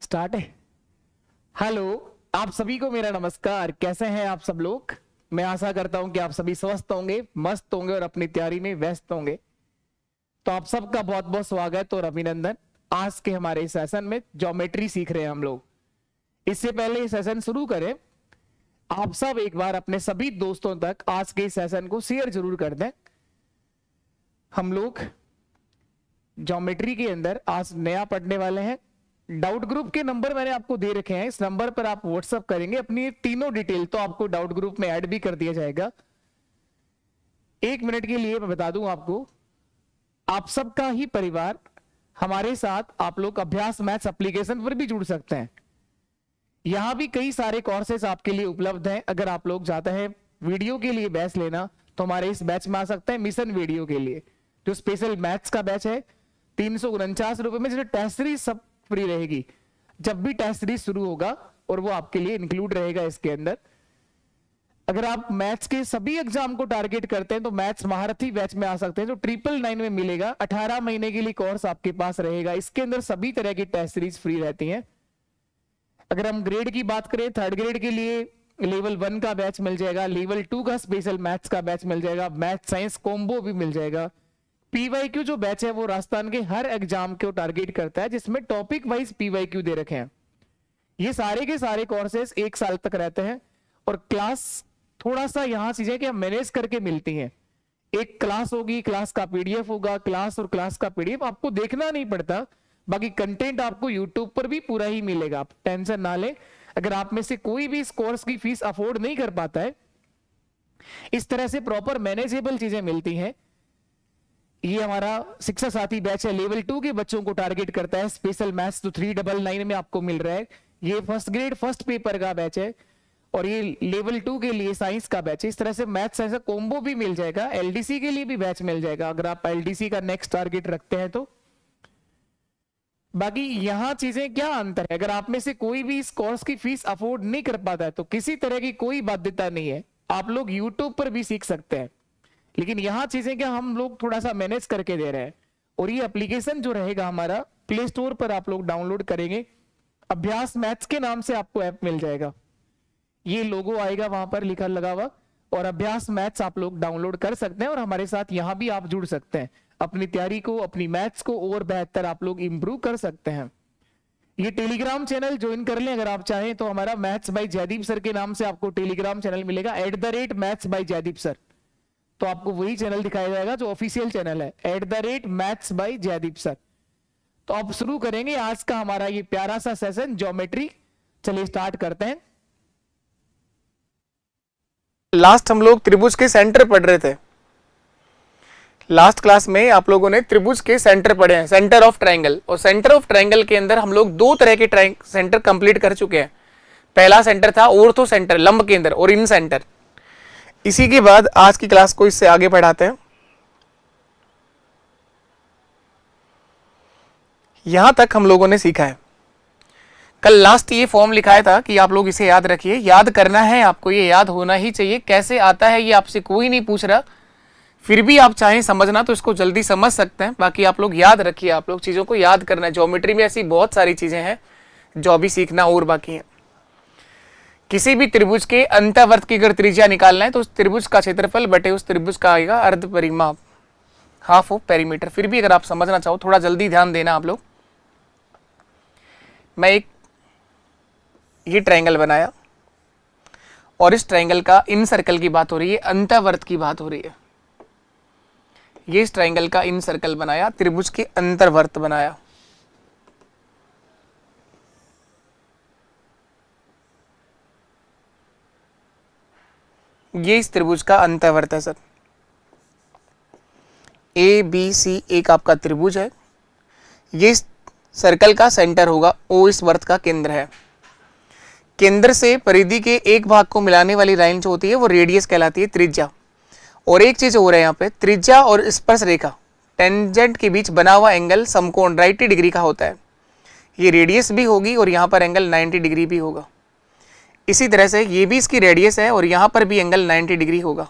Start है। Hello, आप सभी को मेरा नमस्कार। कैसे हैं आप सब लोग? मैं आशा करता हूं कि आप सभी स्वस्थ होंगे, मस्त होंगे और अपनी तैयारी में व्यस्त होंगे। तो आप सबका बहुत बहुत स्वागत और अभिनंदन। आज के हमारे सेशन में ज्योमेट्री सीख रहे हैं हम लोग। इससे पहले ये सेशन शुरू करें, आप सब एक बार अपने सभी दोस्तों तक आज के सेशन को शेयर जरूर कर दें। हम लोग ज्योमेट्री के अंदर आज नया पढ़ने वाले हैं। डाउट ग्रुप के नंबर मैंने आपको दे रखे हैं, इस नंबर पर आप व्हाट्सअप करेंगे अपनी तीनों डिटेल, तो आपको डाउट ग्रुप में ऐड भी कर दिया जाएगा। 1 मिनट के लिए मैं बता दूं आपको, आप सबका ही परिवार हमारे साथ आप लोग अभ्यास मैथ्स एप्लीकेशन पर भी जुड़ सकते हैं। यहां भी कई सारे कोर्सेस आपके लिए उपलब्ध हैं। अगर आप लोग चाहते हैं वीडियो के लिए बैच लेना तो हमारे इस बैच में आ सकते हैं। मिशन वीडियो के लिए जो स्पेशल मैथ्स का बैच है 349 रुपए में, जिसमें टेस्ट सीरीज सब फ्री रहेगी। जब भी टेस्ट सीरीज शुरू होगा और वो आपके लिए इंक्लूड रहेगा इसके अंदर। अगर आप मैथ्स के सभी एग्जाम को टारगेट करते हैं तो मैथ्स महारथी बैच में आ सकते हैं, जो 999 में मिलेगा। 18 महीने के लिए कोर्स आपके पास रहेगा। इसके अंदर सभी तरह की टेस्ट सीरीज फ्री रहती हैं। अगर हम ग्रेड की बात करें, 3rd ग्रेड के लिए लेवल 1 का बैच मिल जाएगा, लेवल 2 का स्पेशल मैथ्स का बैच मिल जाएगा, मैथ साइंस कॉम्बो भी मिल जाएगा। पीवाईक्यू जो बैच है वो राजस्थान के हर एग्जाम को टारगेट करता है, जिसमें टॉपिक वाइज पीवाईक्यू दे रखे हैं। ये सारे के सारे कोर्सेस 1 साल तक रहते हैं और क्लास थोड़ा सा यहां चीजें कि मैनेज करके मिलती हैं। एक क्लास होगी, क्लास का पीडीएफ होगा, क्लास और क्लास का पीडीएफ आपको देखना नहीं पड़ता। बाकी कंटेंट आपको यूट्यूब पर भी पूरा ही मिलेगा, आप टेंशन ना लें। अगर आप में से कोई भी इस कोर्स की फीस अफोर्ड नहीं कर पाता है, इस तरह से प्रॉपर मैनेजेबल चीजें मिलती हैं। ये हमारा शिक्षा साथी बैच है, लेवल 2 के बच्चों को टारगेट करता है। स्पेशल मैथ्स तो 399 में आपको मिल रहा है। ये 1st ग्रेड 1st पेपर का बैच है और ये लेवल 2 के लिए साइंस का बैच है। इस तरह से मैथ्स साइंस कॉम्बो भी मिल जाएगा। एलडीसी के लिए भी बैच मिल जाएगा अगर आप एलडीसी का नेक्स्ट टारगेट रखते हैं तो। बाकी यहां चीजें क्या अंतर है, अगर आप में से कोई भी इस कोर्स की फीस अफोर्ड नहीं कर पाता है तो किसी तरह की कोई बाध्यता नहीं है, आप लोग यूट्यूब पर भी सीख सकते हैं। लेकिन यहां चीजें क्या हम लोग थोड़ा सा मैनेज करके दे रहे हैं। और ये एप्लीकेशन जो रहेगा हमारा प्ले स्टोर पर आप लोग डाउनलोड करेंगे, अभ्यास मैथ्स के नाम से आपको ऐप मिल जाएगा। ये लोगो आएगा वहां पर लिखा लगा हुआ, और अभ्यास मैथ्स आप लोग डाउनलोड कर सकते हैं और हमारे साथ यहां भी आप जुड़ सकते हैं। अपनी तैयारी को, अपनी मैथ्स को और बेहतर आप लोग इंप्रूव कर सकते हैं। ये टेलीग्राम चैनल ज्वाइन कर लें अगर आप चाहें तो। हमारा मैथ्स बाय जयदीप सर के नाम से आपको टेलीग्राम चैनल मिलेगा, @मैथ्स बाय जयदीप सर। तो आपको वही चैनल दिखाया जाएगा जो ऑफिशियल चैनल है, @मैथ्स बाय जयदीप सर। तो आप शुरू करेंगे आज का हमारा ये प्यारा सा सेशन ज्योमेट्री। चलिए स्टार्ट करते हैं। लास्ट हम लोग त्रिभुज के सेंटर पढ़ रहे थे। लास्ट क्लास में आप लोगों ने त्रिभुज के सेंटर पढ़े हैं, सेंटर ऑफ ट्रायंगल। और सेंटर ऑफ ट्रायंगल के अंदर हम लोग 2 तरह के सेंटर कंप्लीट कर चुके हैं। पहला सेंटर था ऑर्थो सेंटर, लंब केंद्र, और इन सेंटर। इसी के बाद आज की क्लास को इससे आगे बढ़ाते हैं। यहां तक हम लोगों ने सीखा है। कल लास्ट ये फॉर्म लिखाया था कि आप लोग इसे याद रखिए, याद करना है आपको, ये याद होना ही चाहिए। कैसे आता है ये आपसे कोई नहीं पूछ रहा, फिर भी आप चाहें समझना तो इसको जल्दी समझ सकते हैं। बाकी आप लोग याद रखिए, आप लोग चीज़ों को याद करना है। ज्योमेट्री में ऐसी बहुत सारी चीज़ें हैं जो अभी सीखना और बाकी है। किसी भी त्रिभुज के अंतःवर्त की अगर त्रिज्या निकालना है तो उस त्रिभुज का क्षेत्रफल बटे उस त्रिभुज का आएगा अर्ध परिमाप, हाफ ऑफ पेरीमीटर। फिर भी अगर आप समझना चाहो, थोड़ा जल्दी ध्यान देना आप लोग। मैं एक ये ट्रायंगल बनाया और इस ट्रायंगल का इन सर्कल की बात हो रही है, अंतःवर्त की बात हो रही है। ये इस ट्रायंगल का इन सर्कल बनाया, त्रिभुज के अंतर्वर्त बनाया। ये इस त्रिभुज का अंतःवर्त है सर। ABC एक आपका त्रिभुज है। ये इस सर्कल का सेंटर होगा, O इस वर्त का केंद्र है। केंद्र से परिधि के एक भाग को मिलाने वाली लाइन जो होती है वो रेडियस कहलाती है, त्रिज्या। और एक चीज हो रहा है यहाँ पे, त्रिज्या और स्पर्श रेखा टेंजेंट के बीच बना हुआ एंगल समकोण 90 डिग्री का होता है। ये रेडियस भी होगी और यहाँ पर एंगल 90 डिग्री भी होगा। इसी तरह से ये भी इसकी रेडियस है और यहाँ पर भी एंगल 90 डिग्री होगा।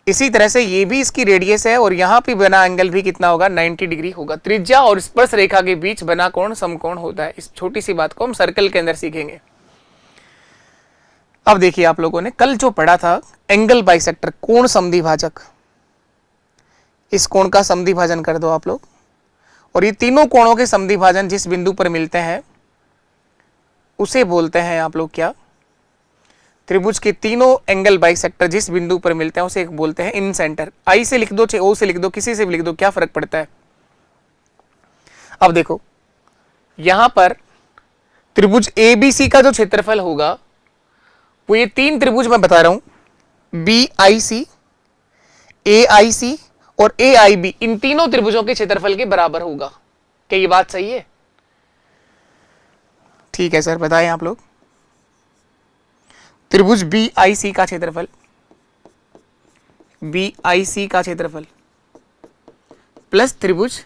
इसी तरह से ये भी इसकी रेडियस है और यहां पे बना एंगल भी कितना होगा, 90 डिग्री होगा। त्रिज्या और स्पर्श रेखा के बीच बना कोण समकोण होता है। इस छोटी सी बात को हम सर्कल के अंदर सीखेंगे। अब देखिए, आप लोगों ने कल जो पढ़ा था एंगल बाइसेक्टर, कोण समद्विभाजक, इस कोण का समद्विभाजन कर दो आप लोग, और ये तीनों कोणों के समद्विभाजन जिस बिंदु पर मिलते हैं उसे बोलते हैं आप लोग क्या, त्रिभुज के तीनों एंगल बाइसेक्टर जिस बिंदु पर मिलते हैं उसे एक बोलते हैं इन सेंटर। आई से लिख दो, चाहे ओ से लिख दो, किसी से भी लिख दो, क्या फर्क पड़ता है। अब देखो, यहां पर त्रिभुज एबीसी का जो क्षेत्रफल होगा वो ये तीन त्रिभुज मैं बता रहा हूं, बी आई सी, ए आई सी और ए आई बी, इन तीनों त्रिभुजों के क्षेत्रफल के बराबर होगा। क्या ये बात सही है? ठीक है सर, बताएं आप लोग। त्रिभुज बी आई सी का क्षेत्रफल, बी आई सी का क्षेत्रफल प्लस त्रिभुज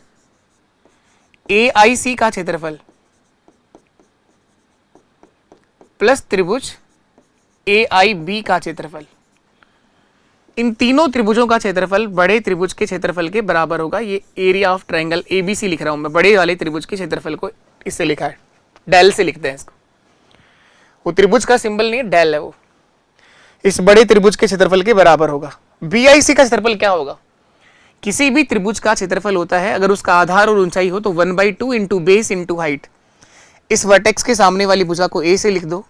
ए आई सी का क्षेत्रफल प्लस त्रिभुज ए आई बी का क्षेत्रफल, इन तीनों त्रिभुजों का क्षेत्रफल बड़े त्रिभुज के क्षेत्रफल के बराबर होगा। ये एरिया ऑफ ट्रायंगल एबीसी लिख रहा हूं मैं, बड़े वाले त्रिभुज के क्षेत्रफल को इससे लिखा है, डेल से लिखते हैं इसको। वो त्रिभुज का सिंबल नहीं है, डेल है वो। इस बड़े त्रिभुज के क्षेत्रफल के बराबर होगा। बीआईसी का क्षेत्रफल क्या होगा? किसी भी त्रिभुज का क्षेत्रफल होता है अगर उसका आधार और ऊंचाई हो तो 1/2 इंटू बेस इंटू हाइट। इस वर्टेक्स के सामने वाली भुजा को ए से लिख दो,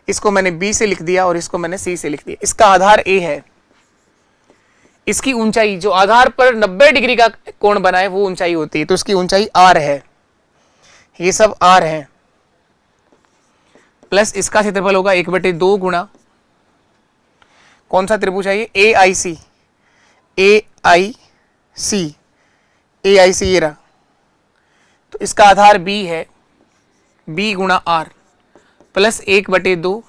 इसको मैंने बी से लिख दिया और इसको मैंने सी से लिख दिया। इसका आधार ए है, इसकी ऊंचाई जो आधार पर 90 डिग्री का कोण बनाए वो ऊंचाई होती है, तो इसकी ऊंचाई आर है, ये सब आर है, प्लस इसका क्षेत्रफल होगा 1/2 गुणा कौन सा त्रिभुज है ये, ए आई सी, ए आई सी, ए आई सी ये रहा, तो इसका आधार बी है, बी गुणा आर प्लस 1/2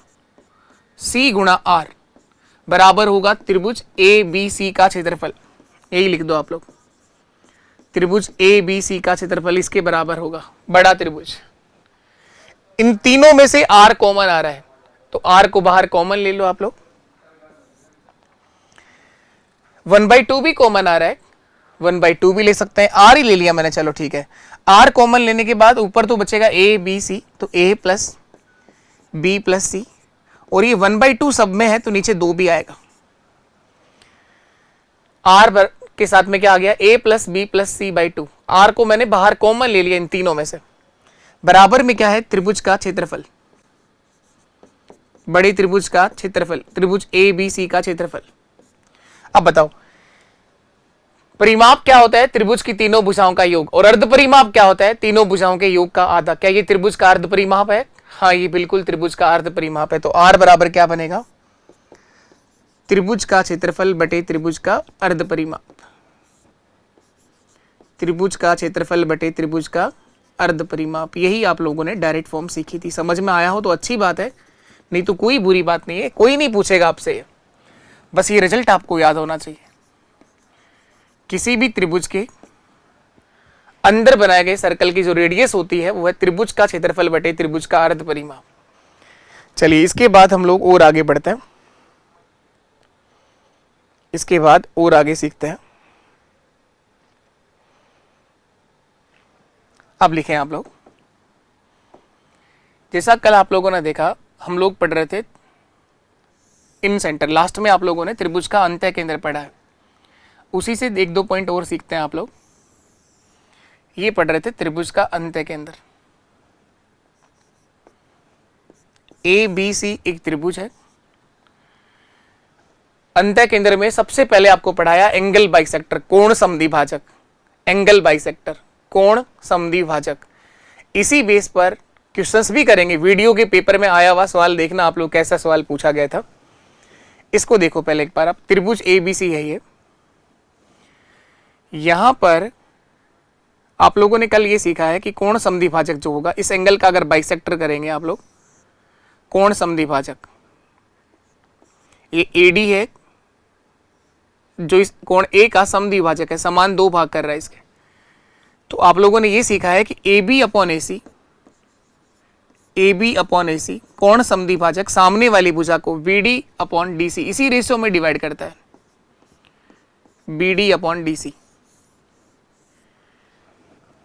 सी गुणा आर बराबर होगा त्रिभुज ए बी सी का क्षेत्रफल। यही लिख दो आप लोग, त्रिभुज ए बी सी का क्षेत्रफल इसके बराबर होगा, बड़ा त्रिभुज। इन तीनों में से आर कॉमन आ रहा है तो आर को बाहर कॉमन ले लो आप लोग। 1/2 भी कॉमन आ रहा है, 1/2 भी ले सकते हैं, आर ही ले लिया मैंने, चलो ठीक है। आर कॉमन लेने के बाद ऊपर तो बचेगा ए बी सी, तो ए प्लस बी प्लस सी, और ये 1/2 सब में है तो नीचे 2 भी आएगा। आर के साथ में क्या आ गया, a plus B plus C by 2। R को मैंने बाहर कॉमन ले लिया इन तीनों में से। बराबर में क्या है, त्रिभुज का क्षेत्रफल, बड़े त्रिभुज का क्षेत्रफल, त्रिभुज ए बी सी का क्षेत्रफल। अब बताओ परिमाप क्या होता है, त्रिभुज की तीनों भुजाओं का योग, और अर्ध परिमाप क्या होता है, तीनों भुजाओं के योग का आधा। क्या ये त्रिभुज का अर्ध परिमाप है? हाँ, ये बिल्कुल त्रिभुज का अर्ध परिमाप है। तो आर बराबर क्या बनेगा, त्रिभुज का क्षेत्रफल बटे त्रिभुज का अर्ध परिमाप, त्रिभुज का क्षेत्रफल बटे त्रिभुज का अर्ध परिमाप। यही आप लोगों ने डायरेक्ट फॉर्म सीखी थी। समझ में आया हो तो अच्छी बात है, नहीं तो कोई बुरी बात नहीं है, कोई नहीं पूछेगा आपसे। बस ये रिजल्ट आपको याद होना चाहिए। किसी भी त्रिभुज के अंदर बनाए गए सर्कल की जो रेडियस होती है वो है त्रिभुज का क्षेत्रफल बटे त्रिभुज का अर्ध परिमाप। चलिए इसके बाद हम लोग और आगे बढ़ते हैं, इसके बाद और आगे सीखते हैं। अब लिखें आप लोग, जैसा कल आप लोगों ने देखा हम लोग पढ़ रहे थे इन सेंटर, लास्ट में आप लोगों ने त्रिभुज का अंतः केंद्र पढ़ा है, उसी से 1-2 पॉइंट और सीखते हैं आप लोग। ये पढ़ रहे थे त्रिभुज का अंतः केंद्र। ए बी सी एक त्रिभुज है, अंतः केंद्र में सबसे पहले आपको पढ़ाया एंगल बाइसेक्टर, कोण समद्विभाजक, एंगल बाइसेक्टर कोण समद्विभाजक। इसी बेस पर क्वेश्चंस भी करेंगे। वीडियो के पेपर में आया हुआ सवाल देखना आप लोग, कैसा सवाल पूछा गया था। इसको देखो पहले एक बार आप, त्रिभुज एबीसी है ये। यहां पर आप लोगों ने कल ये सीखा है कि कोण समद्विभाजक जो होगा, इस एंगल का अगर बाइसेक्टर करेंगे आप लोग, कोण समद्विभाजक, ये एडी है जो इस कोण ए का समद्विभाजक है, समान 2 भाग कर रहा है इसके। तो आप लोगों ने ये सीखा है कि A B upon A C, A B upon A C कोण समद्विभाजक सामने वाली भुजा को B D upon D C इसी रेशियो में डिवाइड करता है। BD upon DC।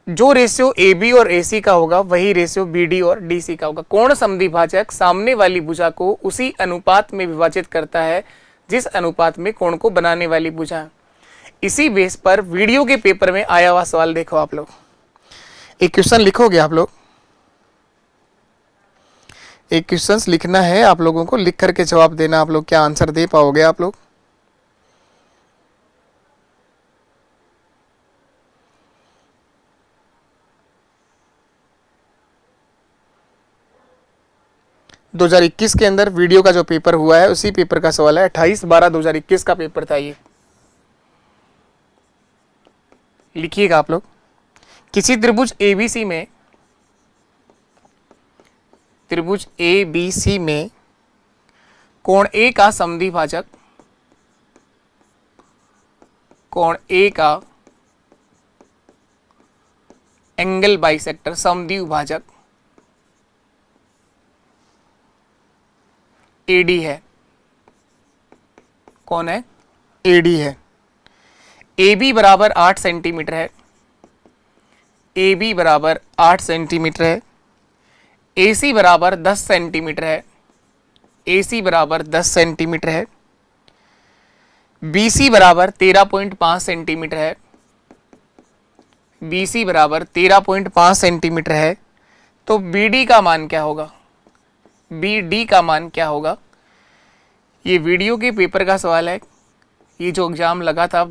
जो रेशियो AB और AC का होगा वही रेशियो BD और DC का होगा। कोण समद्विभाजक सामने वाली भुजा को उसी अनुपात में विभाजित करता है जिस अनुपात में कोण को बनाने वाली भुजा है। इसी बेस पर वीडियो के पेपर में आया हुआ सवाल देखो आप लोग। एक क्वेश्चन लिखोगे आप लोग, एक क्वेश्चन लिखना है आप लोगों को, लिख करके जवाब देना। आप लोग क्या आंसर दे पाओगे आप लोग? दो 2021 के अंदर वीडियो का जो पेपर हुआ है उसी पेपर का सवाल है। 28/12/2021 का पेपर था ये। लिखिएगा आप लोग। किसी त्रिभुज ABC में, त्रिभुज ABC में कोण A का समद्विभाजक, कोण A का एंगल बाइसेक्टर समद्विभाजक AD है। कौन है? AD है। AB बराबर 8 सेंटीमीटर है, AB बराबर 8 सेंटीमीटर है, AC बराबर 10 सेंटीमीटर है, AC बराबर 10 सेंटीमीटर है, BC बराबर 13.5 सेंटीमीटर है, BC बराबर 13.5 सेंटीमीटर है। तो BD का मान क्या होगा? BD का मान क्या होगा? ये वीडियो के पेपर का सवाल है। ये जो एग्जाम लगा था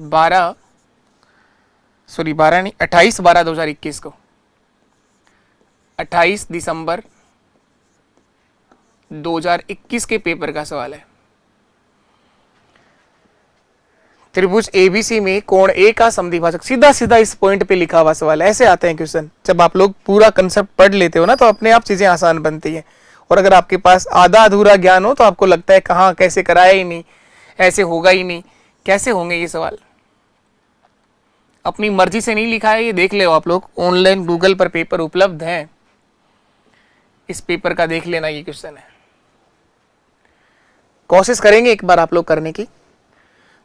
28/12/2021 को, 28 दिसंबर 2021 के पेपर का सवाल है। त्रिभुज ABC में कोण A का समद्विभाजक, सीधा सीधा इस पॉइंट पे लिखा हुआ सवाल है। ऐसे आते हैं क्वेश्चन। जब आप लोग पूरा कंसेप्ट पढ़ लेते हो ना तो अपने आप चीजें आसान बनती हैं। और अगर आपके पास आधा अधूरा ज्ञान हो तो आपको लगता है कहाँ कैसे कराया ही नहीं, ऐसे होगा ही नहीं, कैसे होंगे ये सवाल। अपनी मर्जी से नहीं लिखा है, ये देख ले आप लोग। ऑनलाइन गूगल पर पेपर उपलब्ध है, इस पेपर का देख लेना। ये क्वेश्चन है, कोशिश करेंगे एक बार आप लोग करने की।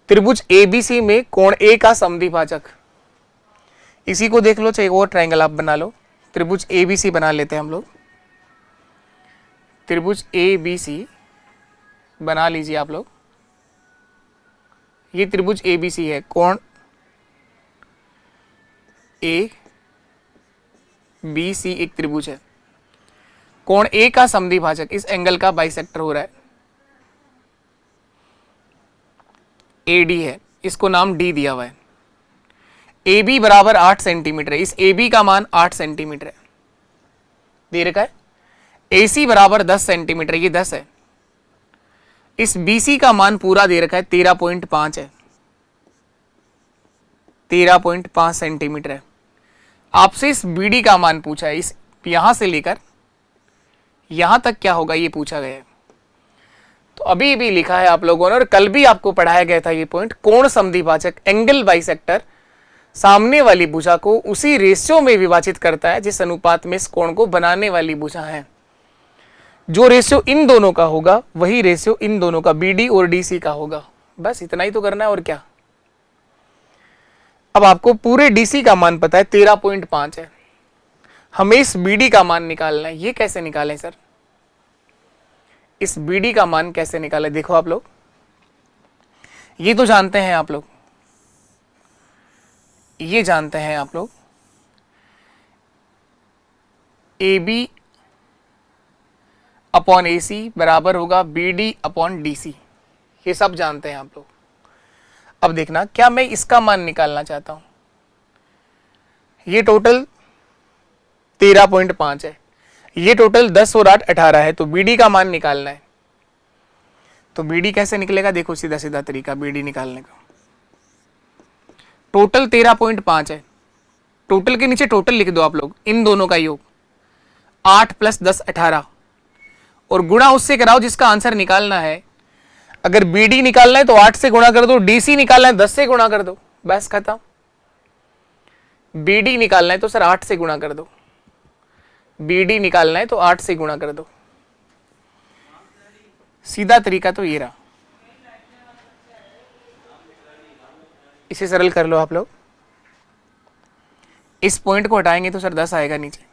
त्रिभुज ABC में कोण A का समद्विभाजक, इसी को देख लो। चाहे एक और ट्रायंगल आप बना लो। त्रिभुज ABC बना लेते हैं हम लोग। त्रिभुज ABC बना लीजिए आप लोग। ये त्रिभुज ABC है। कोण ABC एक त्रिभुज है। कोण A का समद्विभाजक इस एंगल का बाइसेक्टर हो रहा है, AD है। इसको नाम D दिया हुआ है। AB बराबर 8 सेंटीमीटर है। इस AB का मान 8 सेंटीमीटर है, दे रखा है। AC बराबर 10 सेंटीमीटर, ये 10 है। इस BC का मान पूरा दे रखा है, 13.5 है, 13.5 सेंटीमीटर है। आपसे इस BD का मान पूछा है। इस यहां से लेकर यहां तक क्या होगा ये पूछा गया है। तो अभी भी लिखा है आप लोगों ने, और कल भी आपको पढ़ाया गया था ये पॉइंट। कोण समद्विभाजक एंगल बाइसेक्टर सामने वाली भुजा को उसी रेशियो में विभाजित करता है जिस अनुपात में इस कोण को बनाने वाली भुजा है। जो रेशियो इन दोनों का होगा वही रेशियो इन दोनों का BD और DC का होगा। बस इतना ही तो करना है और क्या। अब आपको पूरे DC का मान पता है 13.5 है, हमें इस BD का मान निकालना है। ये कैसे निकालें सर? इस BD का मान कैसे निकालें? देखो आप लोग, ये तो जानते हैं आप लोग, ये जानते हैं आप लोग। AB अपॉन AC बराबर होगा BD अपॉन DC, ये सब जानते हैं आप लोग। अब देखना, क्या मैं इसका मान निकालना चाहता हूं। ये टोटल 13.5 है, ये टोटल 10 और 8 18 है, तो BD का मान निकालना है। तो BD कैसे निकलेगा? देखो सीधा सीधा तरीका BD निकालने का। टोटल 13.5 है, टोटल के नीचे टोटल लिख दो आप लोग, इन दोनों का योग 8 + 10 18, और गुणा उससे कराओ जिसका आंसर निकालना है। अगर BD निकालना है तो 8 से गुणा कर दो, DC निकालना है 10 से गुणा कर दो, बस खत्म। BD निकालना है तो सर 8 से गुणा कर दो, BD निकालना है तो 8 से गुणा कर दो। सीधा तरीका तो ये रहा। इसे सरल कर लो आप लोग। इस पॉइंट को हटाएंगे तो सर 10 आएगा नीचे।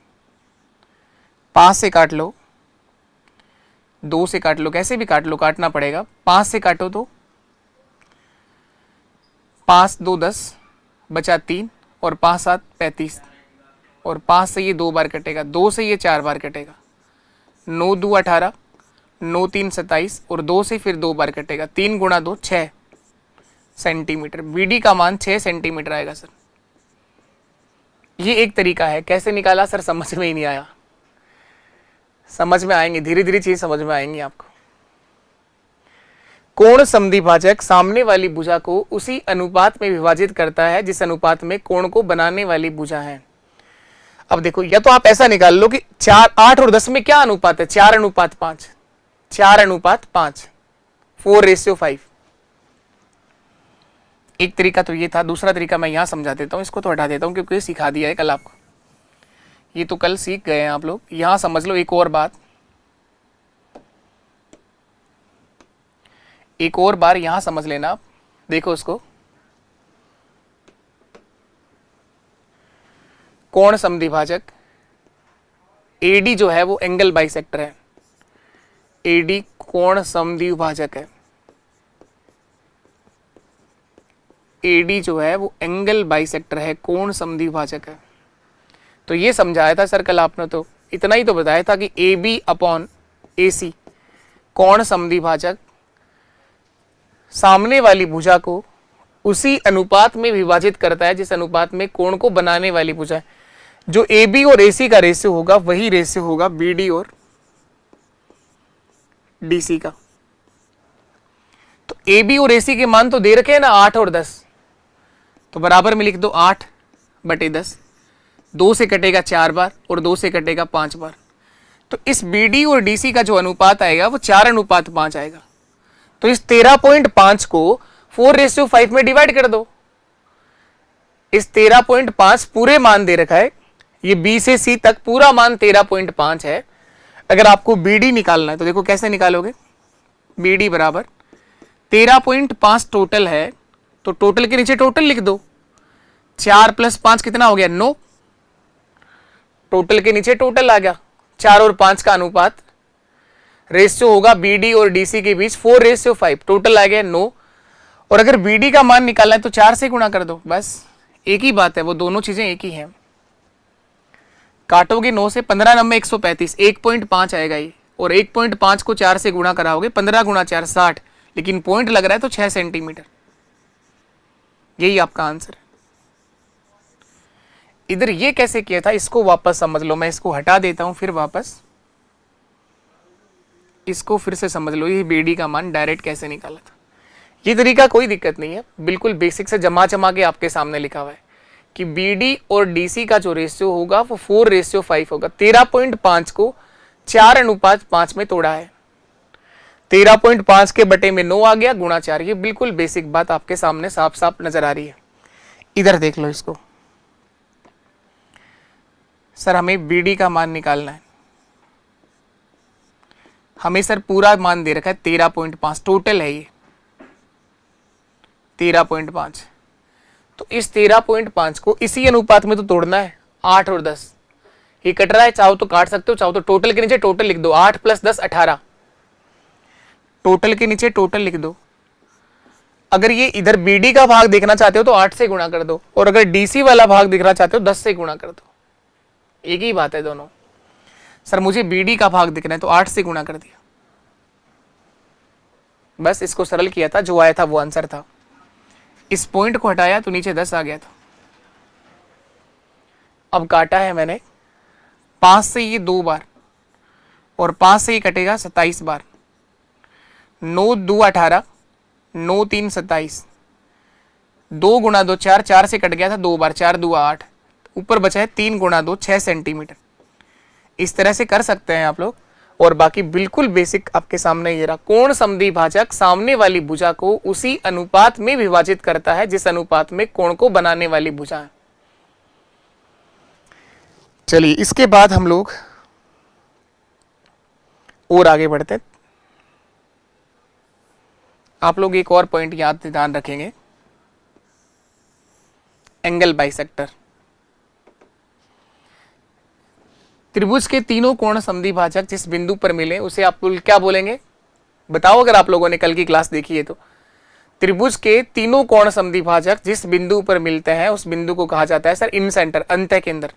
5 से काट लो, 2 से काट लो, कैसे भी काट लो, काटना पड़ेगा। 5 से काटो तो 5 2 10 बचा 3 और 5 7 35 और 5 से ये 2 बार कटेगा, 2 से ये 4 बार कटेगा, 9 2 18, 9 3 27 और 2 से फिर 2 बार कटेगा, 3 गुणा 2 6 सेंटीमीटर। बीडी का मान 6 सेंटीमीटर आएगा सर। ये एक तरीका है। कैसे निकाला सर समझ में ही नहीं आया। समझ में आएंगे, धीरे धीरे चीज समझ में आएंगी आपको। कोण समद्विभाजक सामने वाली भुजा को उसी अनुपात में विभाजित करता है जिस अनुपात में कोण को बनाने वाली भुजा है। अब देखो, या तो आप ऐसा निकाल लो कि 4 8 और 10 में क्या अनुपात है, 4:5, 4:5, 4:5। एक तरीका तो ये था। दूसरा तरीका मैं यहां समझा देता हूं, इसको तो हटा देता हूं क्योंकि सिखा दिया है कल आपको, ये तो कल सीख गए हैं आप लोग। यहां समझ लो एक और बात, एक और बार यहां समझ लेना आप। देखो इसको, कोण समद्विभाजक एडी जो है वो एंगल बाइसेक्टर है। एडी कोण समद्विभाजक है। एडी जो है वो एंगल बाइसेक्टर है, कोण समद्विभाजक है। तो ये समझाया था सर कल आपने, तो इतना ही तो बताया था कि A B upon A C कोण समद्विभाजक सामने वाली भुजा को उसी अनुपात में विभाजित करता है जिस अनुपात में कोण को बनाने वाली भुजा है। जो ए बी और ए सी का रेशियो होगा वही रेशियो होगा बी डी और डी सी का। तो ए बी और ए सी के मान तो दे रखे हैं ना 8 और 10, तो बराबर में लिख दो 8/10। 2 से कटेगा 4 बार और 2 से कटेगा 5 बार। तो इस बी डी और डी सी का जो अनुपात आएगा वो 4:5 आएगा। तो इस 13.5 को 4:5 में डिवाइड कर दो। इस 13.5 पूरे मान दे रखा है, ये बी से सी तक पूरा मान 13.5 है। अगर आपको बीडी निकालना है तो देखो कैसे निकालोगे। बीडी बराबर 13.5 टोटल है, तो टोटल के नीचे टोटल लिख दो। 4 + 5 कितना हो गया 9। टोटल के नीचे टोटल आ गया। 4 और 5 का अनुपात रेशियो होगा बीडी और डीसी के बीच 4:5। टोटल आ गया 9। और अगर बीडी का मान निकालना है तो 4 से गुणा कर दो, बस एक ही बात है, वो दोनों चीजें एक ही हैं। काटोगे 9 से 15 9 135, 1.5 आएगा ये, और 1.5 को 4 से गुणा कराओगे 15 × 4 60, लेकिन पॉइंट लग रहा है तो 6 सेंटीमीटर। यही आपका आंसर है। इधर ये कैसे किया था इसको वापस समझ लो। मैं इसको हटा देता हूं, फिर वापस इसको फिर से समझ लो। ये बीडी का मान डायरेक्ट कैसे निकाला था। ये तरीका कोई दिक्कत नहीं है, बिल्कुल बेसिक से जमा के आपके सामने लिखा हुआ है कि बीडी और डीसी का जो रेशियो होगा वो 4:5 होगा। 13.5 को 4:5 में तोड़ा है। 13.5 के बटे में 9 आ गया, गुणा 4। ये बिल्कुल बेसिक बात आपके सामने साफ साफ नजर आ रही है। इधर देख लो इसको। सर हमें बीडी का मान निकालना है, हमें सर पूरा मान दे रखा है 13.5, टोटल है ये 13.5। तो इस 13.5 को इसी अनुपात में तो तोड़ना है। 8 और 10 ये कट रहा है, चाहो तो काट सकते हो, चाहो तो टोटल के नीचे टोटल लिख दो। 8 + 10 18, टोटल के नीचे टोटल लिख दो। अगर ये इधर बीडी का भाग देखना चाहते हो तो 8 से गुणा कर दो, और अगर डीसी वाला भाग देखना चाहते हो 10 से गुणा कर दो। एक ही बात है दोनों। सर मुझे बीडी का भाग दिखना है तो 8 से गुणा कर दिया, बस इसको सरल किया था, जो आया था वो आंसर था। इस पॉइंट को हटाया तो नीचे 10 आ गया था। अब काटा है मैंने 5 से ये 2 बार और 5 से ये कटेगा 27 बार। 9 2 18, 9 3 27, 2 × 2 4, 4 से कट गया था 2 बार, 4 2 8, ऊपर बचा है 3 × 2 6 सेंटीमीटर। इस तरह से कर सकते हैं आप लोग। और बाकी बिल्कुल बेसिक आपके सामने ये रहा। कोण समद्विभाजक सामने वाली भुजा को उसी अनुपात में विभाजित करता है जिस अनुपात में कोण को बनाने वाली भुजा है। चलिए इसके बाद हम लोग और आगे बढ़ते। आप लोग एक और पॉइंट याद ध्यान रखेंगे एंगल बाइसेक्टर। त्रिभुज के तीनों कोण समद्विभाजक जिस बिंदु पर मिले उसे आप क्या बोलेंगे? बताओ अगर आप लोगों ने कल की क्लास देखी है तो। त्रिभुज के तीनों कोण समद्विभाजक जिस बिंदु पर मिलते हैं उस बिंदु को कहा जाता है सर इन सेंटर, अंतः केंद्र।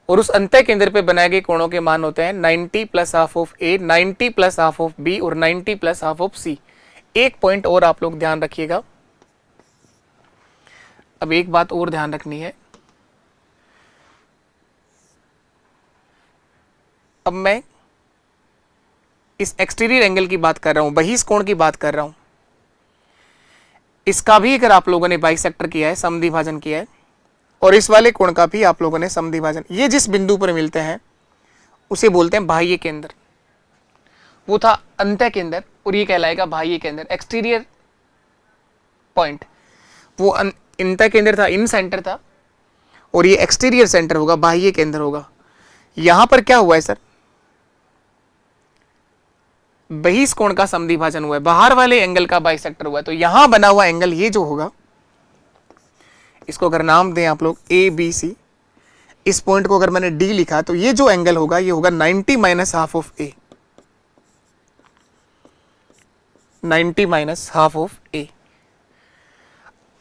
और उस अंतः केंद्र पे बनाए गए कोणों के मान होते हैं 90 plus half of A, 90 plus half of B और 90 प्लस हाफ ऑफ सी। एक पॉइंट और आप लोग ध्यान रखिएगा, अब एक बात और ध्यान रखनी है। अब मैं इस एक्सटीरियर एंगल की बात कर रहा हूं, बहिष कोण की बात कर रहा हूं। इसका भी अगर आप लोगों ने बाइसेक्टर किया है, समद्विभाजन किया है, और इस वाले कोण का भी आप लोगों ने समद्विभाजन, ये जिस बिंदु पर मिलते हैं उसे बोलते हैं बाह्य केंद्र। वो था अंतः केंद्र और ये कहलाएगा बाह्य केंद्र, एक्सटीरियर पॉइंट। वो अंतः केंद्र था, इन सेंटर था, और ये एक्सटीरियर सेंटर होगा, बाह्य केंद्र होगा। यहां पर क्या हुआ है सर? बहिष कोण का समद्विभाजन हुआ है, बाहर वाले एंगल का बाइसेक्टर हुआ है। तो यहां बना हुआ एंगल ये जो होगा, इसको अगर नाम दें आप लोग ए बी सी, इस पॉइंट को अगर मैंने डी लिखा तो ये जो एंगल होगा ये होगा 90 minus half of A, 90 minus half of A.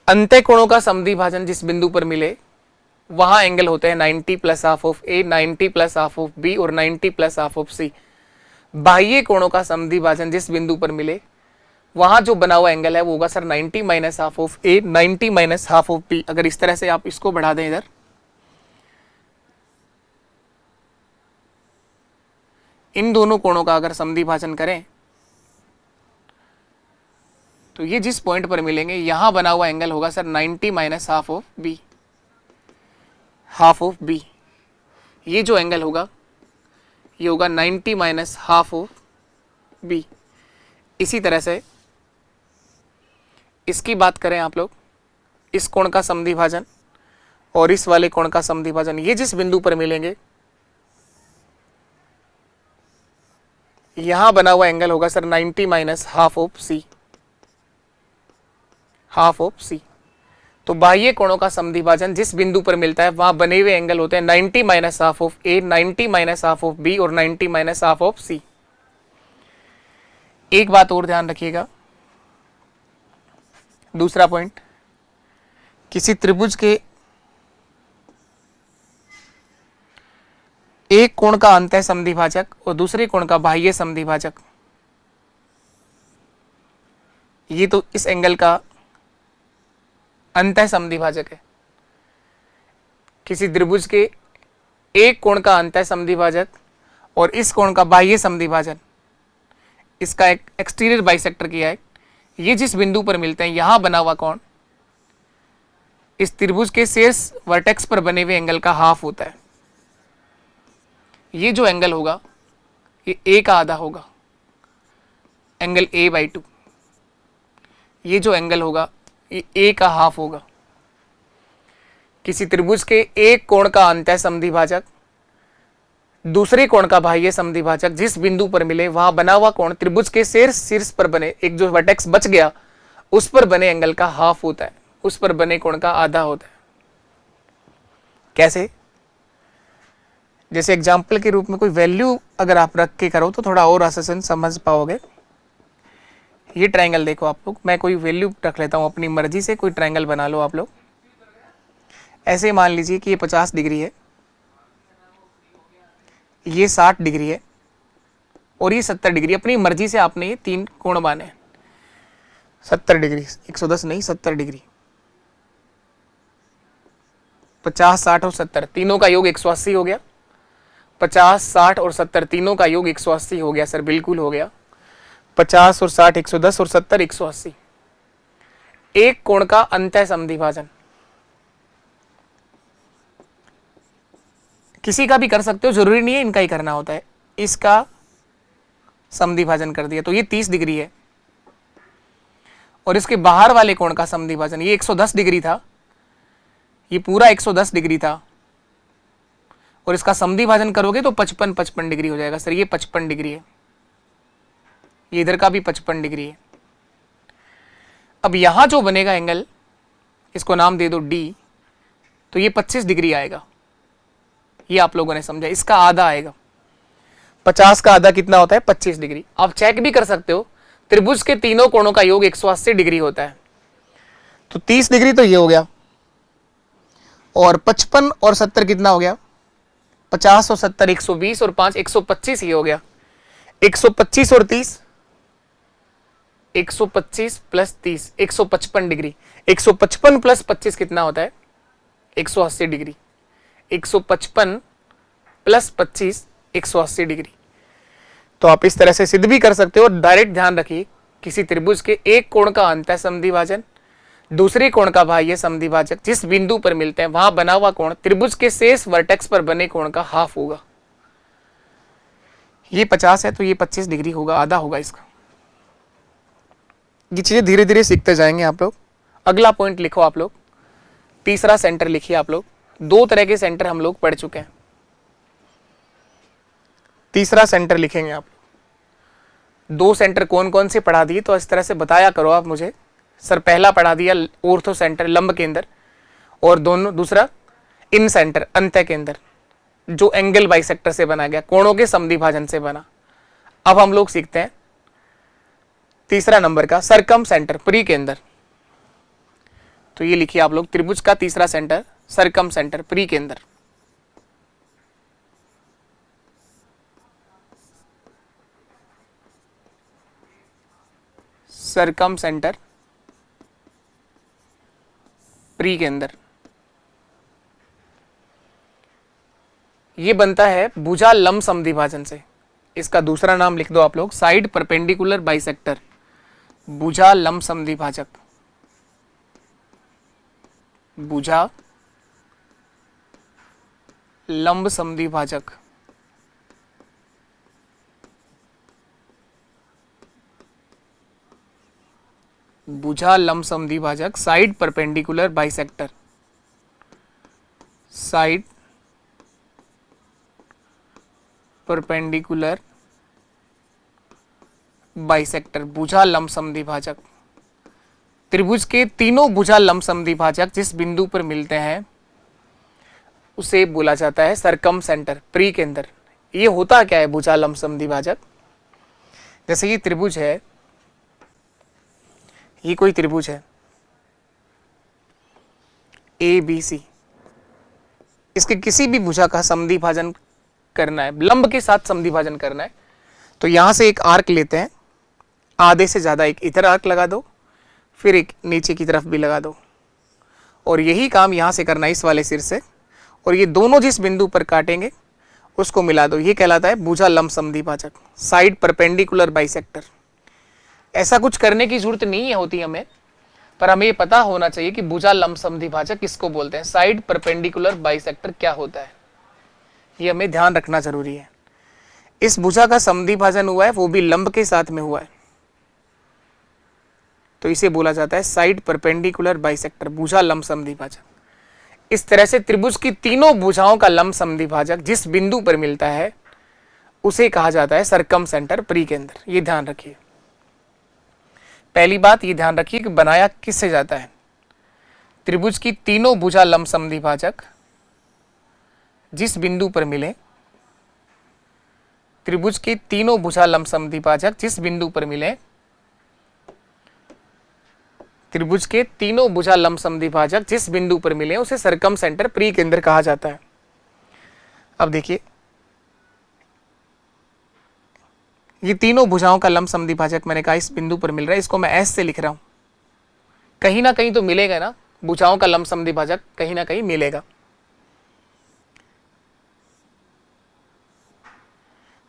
अंतः कोणों का समद्विभाजन जिस बिंदु पर मिले वहां एंगल होते हैं 90 plus half of A, 90 plus half of B और 90 प्लस हाफ ऑफ सी। बाह्य कोणों का समद्विभाजन जिस बिंदु पर मिले वहां जो बना हुआ एंगल है वो होगा sir 90 minus half of A, 90 minus half of B. अगर इस तरह से आप इसको बढ़ा दें इधर, इन दोनों कोणों का अगर समद्विभाजन करें तो ये जिस पॉइंट पर मिलेंगे यहां बना हुआ एंगल होगा sir 90 minus half of B, half of B. ये जो एंगल होगा ये होगा 90 माइनस हाफ ऑफ बी। इसी तरह से इसकी बात करें आप लोग, इस कोण का समद्विभाजन और इस वाले कोण का समद्विभाजन ये जिस बिंदु पर मिलेंगे यहां बना हुआ एंगल होगा sir 90 minus half of C, half of C. तो बाह्य कोणों का समद्विभाजन जिस बिंदु पर मिलता है वहां बने हुए एंगल होते हैं 90 minus half of A, 90 minus half of B और 90 माइनस हाफ ऑफ सी। एक बात और ध्यान रखिएगा, दूसरा पॉइंट, किसी त्रिभुज के एक कोण का अंतः समद्विभाजक और दूसरे कोण का बाह्य समद्विभाजक, ये तो इस एंगल का अंतः समद्विभाजक है। किसी त्रिभुज के एक कोण का अंतः समद्विभाजक और इस कोण का बाह्य समद्विभाजन, इसका एक एक्सटीरियर बाइसेक्टर किया है। ये जिस बिंदु पर मिलते हैं यहां बना हुआ कोण इस त्रिभुज के शीर्ष वर्टेक्स पर बने हुए एंगल का हाफ होता है। ये जो एंगल होगा ये ए का आधा होगा, एंगल ए बाई 2। ये जो एंगल होगा ये ए का हाफ होगा। किसी त्रिभुज के एक कोण का अंतः समद्विभाजक दूसरे कोण का बाह्य समद्विभाजक जिस बिंदु पर मिले वहां बना हुआ कोण त्रिभुज के शीर्ष पर बने एक जो वर्टेक्स बच गया उस पर बने एंगल का हाफ होता है, उस पर बने कोण का आधा होता है। कैसे? जैसे एग्जाम्पल के रूप में कोई वैल्यू अगर आप रख के करो तो थोड़ा और आसान समझ पाओगे। ये ट्रायंगल देखो आप लोग, मैं कोई वैल्यू रख लेता हूं अपनी मर्जी से, कोई ट्रायंगल बना लो आप लोग। ऐसे मान लीजिए कि ये 50 डिग्री है, ये 60 डिग्री है और ये 70 डिग्री। अपनी मर्जी से आपने ये तीन कोण माने, 70 डिग्री, 110 नहीं 70 डिग्री, 50, 60 और 70 तीनों का योग 180 हो गया। 50, 60 और 70 तीनों का योग 180 हो गया सर, बिल्कुल हो गया। 50 और 60 110 और 70 180। एक कोण का अंतः समद्विभाजन किसी का भी कर सकते हो, जरूरी नहीं है इनका ही करना होता है। इसका समद्विभाजन कर दिया तो ये 30 डिग्री है और इसके बाहर वाले कोण का समद्विभाजन ये 110 डिग्री था, ये पूरा 110 डिग्री था और इसका समद्विभाजन करोगे तो 55 डिग्री हो जाएगा सर। ये 55 डिग्री है, ये इधर का भी 55 डिग्री है। अब यहां जो बनेगा एंगल इसको नाम दे दो D, तो ये 25 डिग्री आएगा। ये आप लोगों ने समझा, इसका आधा आएगा। 50 का आधा कितना होता है? 25 डिग्री। आप चेक भी कर सकते हो, त्रिभुज के तीनों कोणों का योग 180 डिग्री होता है। तो 30 डिग्री तो ये हो गया, और 55 और 70 कितना हो गया? 50 और 70 120 और 5 125 ये हो गया। 125 और 30 125 प्लस 30 155 डिग्री। 155 प्लस 25 कितना होता है? 180 डिग्री। 155 plus 25 180 degree. तो आप इस तरह से सिद्ध भी कर सकते हो। डायरेक्ट ध्यान रखिए, किसी त्रिभुज के एक कोण का अंतः समद्विभाजन, दूसरे कोण का बाह्य समद्विभाजक जिस बिंदु पर मिलते हैं वहां बना हुआ कोण त्रिभुज के शेष वर्टेक्स पर बने कोण का हाफ होगा। ये 50 है तो ये 25 डिग्री होगा, आधा होगा इसका। ये चीजें धीरे धीरे सीखते जाएंगे आप लोग। अगला पॉइंट लिखो आप लोग, तीसरा सेंटर लिखिए आप लोग। दो तरह के सेंटर हम लोग पढ़ चुके हैं, तीसरा सेंटर लिखेंगे आप। दो सेंटर कौन कौन से पढ़ा दिए तो इस तरह से बताया करो आप मुझे। सर पहला पढ़ा दिया ऑर्थो सेंटर लंब केंद्र, और दोनों दूसरा इन सेंटर अंत्य केंद्र जो एंगल बाइसेक्टर से बना गया, कोणों के समद्विभाजन से बना। अब हम लोग सीखते हैं तीसरा नंबर का सरकम सेंटर प्री केंद्र। तो ये लिखिए आप लोग, त्रिभुज का तीसरा सेंटर सरकम सेंटर प्री केंद्र। सरकम सेंटर प्री केंद्र ये बनता है भुजा लंब समद्विभाजन से। इसका दूसरा नाम लिख दो आप लोग, साइड परपेंडिकुलर बाइसेक्टर। भुजा लंब समद्विभाजक, भुजा लंब समद्विभाजक। भुजा लंब समद्विभाजक side perpendicular bisector, side perpendicular bisector, भुजा लंब समद्विभाजक। त्रिभुज के तीनों भुजा लंब समद्विभाजक जिस बिंदु पर मिलते हैं उसे बोला जाता है सरकम सेंटर प्री केंद्र। ये होता क्या है भुजा लंब समद्विभाजक? जैसे ये त्रिभुज है, ये कोई त्रिभुज है ABC, इसके किसी भी भुजा का समद्विभाजन करना है, लंब के साथ समद्विभाजन करना है, तो यहां से एक आर्क लेते हैं, आधे से ज्यादा एक इधर आर्क लगा दो, फिर एक नीचे की तरफ भी लगा दो, और यही काम यहां से करना है इस वाले सिर से, और ये दोनों जिस बिंदु पर काटेंगे उसको मिला दो। ये कहलाता है भुजा लंब समद्विभाजक, साइड परपेंडिकुलर बाइसेक्टर। ऐसा कुछ करने की जरूरत नहीं होती हमें, पर हमें ये पता होना चाहिए कि भुजा लंब समद्विभाजक किसको बोलते हैं, साइड परपेंडिकुलर बाइसेक्टर क्या होता है, ये हमें ध्यान रखना जरूरी है। इस भुजा का समद्विभाजन हुआ है वो भी लंब के साथ में हुआ है, तो इसे बोला जाता है साइड परपेंडिकुलर बाइसेक्टर, भुजा लंब समद्विभाजक। इस तरह से त्रिभुज की तीनों भुजाओं का लंब समद्विभाजक जिस बिंदु पर मिलता है उसे कहा जाता है सरकम सेंटर प्री केंद्र। ये ध्यान रखिए। पहली बात ये ध्यान रखिए कि बनाया किससे जाता है, त्रिभुज की तीनों भुजा लंब समद्विभाजक जिस बिंदु पर मिले, त्रिभुज के तीनों भुजा लंब समद्विभाजक जिस बिंदु पर मिले, त्रिभुज के तीनों भुजा लंब समद्विभाजक जिस बिंदु पर मिले उसे सरकम सेंटर प्री केंद्र कहा जाता है। अब देखिए, ये तीनों भुजाओं का लंब समद्विभाजक मैंने कहा इस बिंदु पर मिल रहा है, इसको मैं S से लिख रहा हूं। कहीं ना कहीं तो मिलेगा ना, भुजाओं का लंब समद्विभाजक कहीं ना कहीं मिलेगा।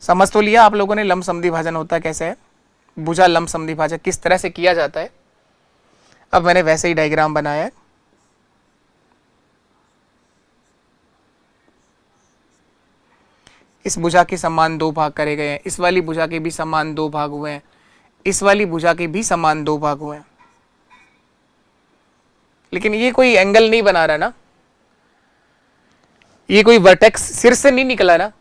समझ तो लिया आप लोगों ने लंब समद्विभाजन होता कैसे है, भुजा लंब समद्विभाजक किस तरह से किया जाता है। अब मैंने वैसे ही डायग्राम बनाया है। इस भुजा के समान दो भाग करे गए हैं, इस वाली भुजा के भी समान दो भाग हुए हैं, इस वाली भुजा के भी समान दो भाग हुए हैं, लेकिन ये कोई एंगल नहीं बना रहा ना, ये कोई वर्टेक्स सिर से नहीं निकला ना,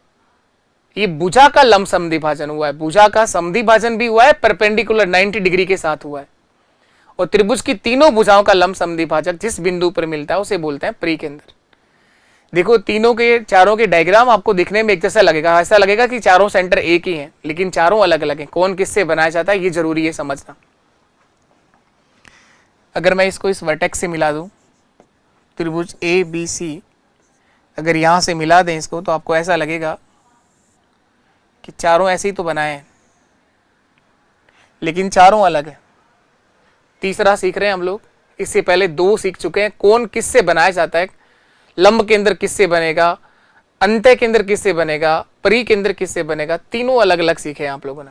ये भुजा का लंब समद्विभाजन हुआ है। भुजा का समद्विभाजन भी हुआ है, परपेंडिकुलर 90 डिग्री के साथ हुआ है, और त्रिभुज की तीनों भुजाओं का लंब समद्विभाजक जिस बिंदु पर मिलता है उसे बोलते हैं परिकेंद्र। देखो तीनों के चारों के डायग्राम आपको दिखने में एक जैसा लगेगा, ऐसा लगेगा कि चारों सेंटर एक ही हैं, लेकिन चारों अलग अलग हैं। कौन किससे बनाया जाता है ये जरूरी है समझना। अगर मैं इसको इस वर्टेक्स से मिला दूं, त्रिभुज ए बी सी, अगर यहां से मिला दें इसको, तो आपको ऐसा लगेगा कि चारों ऐसे ही तो बनाए हैं, लेकिन चारों अलग है। तीसरा सीख रहे हैं हम लोग, इससे पहले दो सीख चुके हैं। कौन किससे बनाया जाता है, लंब केंद्र किससे बनेगा, अंत्य केंद्र किससे बनेगा, परिकेंद्र किससे बनेगा, तीनों अलग अलग सीखे हैं आप लोगों ने।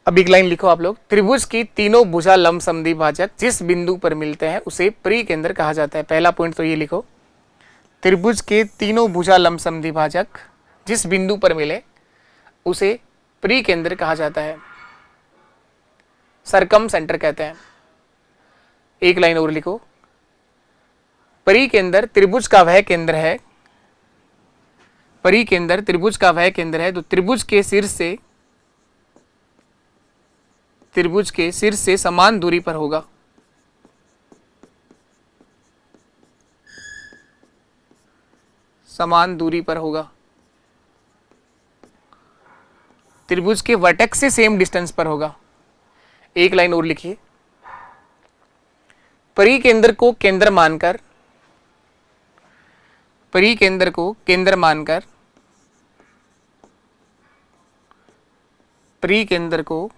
अब एक लाइन लिखो आप लोग, त्रिभुज की तीनों भुजा लंब समद्विभाजक जिस बिंदु पर मिलते हैं उसे परिकेंद्र कहा जाता है। पहला पॉइंट तो ये लिखो, त्रिभुज के तीनों भुजा लंब समद्विभाजक जिस बिंदु पर मिले उसे परिकेंद्र कहा जाता है, सरकम सेंटर कहते हैं। एक लाइन और लिखो, परिकेंद्र त्रिभुज का वह केंद्र है, परिकेंद्र त्रिभुज का वह केंद्र है तो त्रिभुज के सिर से समान दूरी पर होगा। समान दूरी पर होगा। त्रिभुज के वर्टेक्स से सेम डिस्टेंस पर होगा। एक लाइन और लिखिए, परिकेंद्र को केंद्र मानकर, परिकेंद्र को केंद्र मानकर, परिकेंद्र को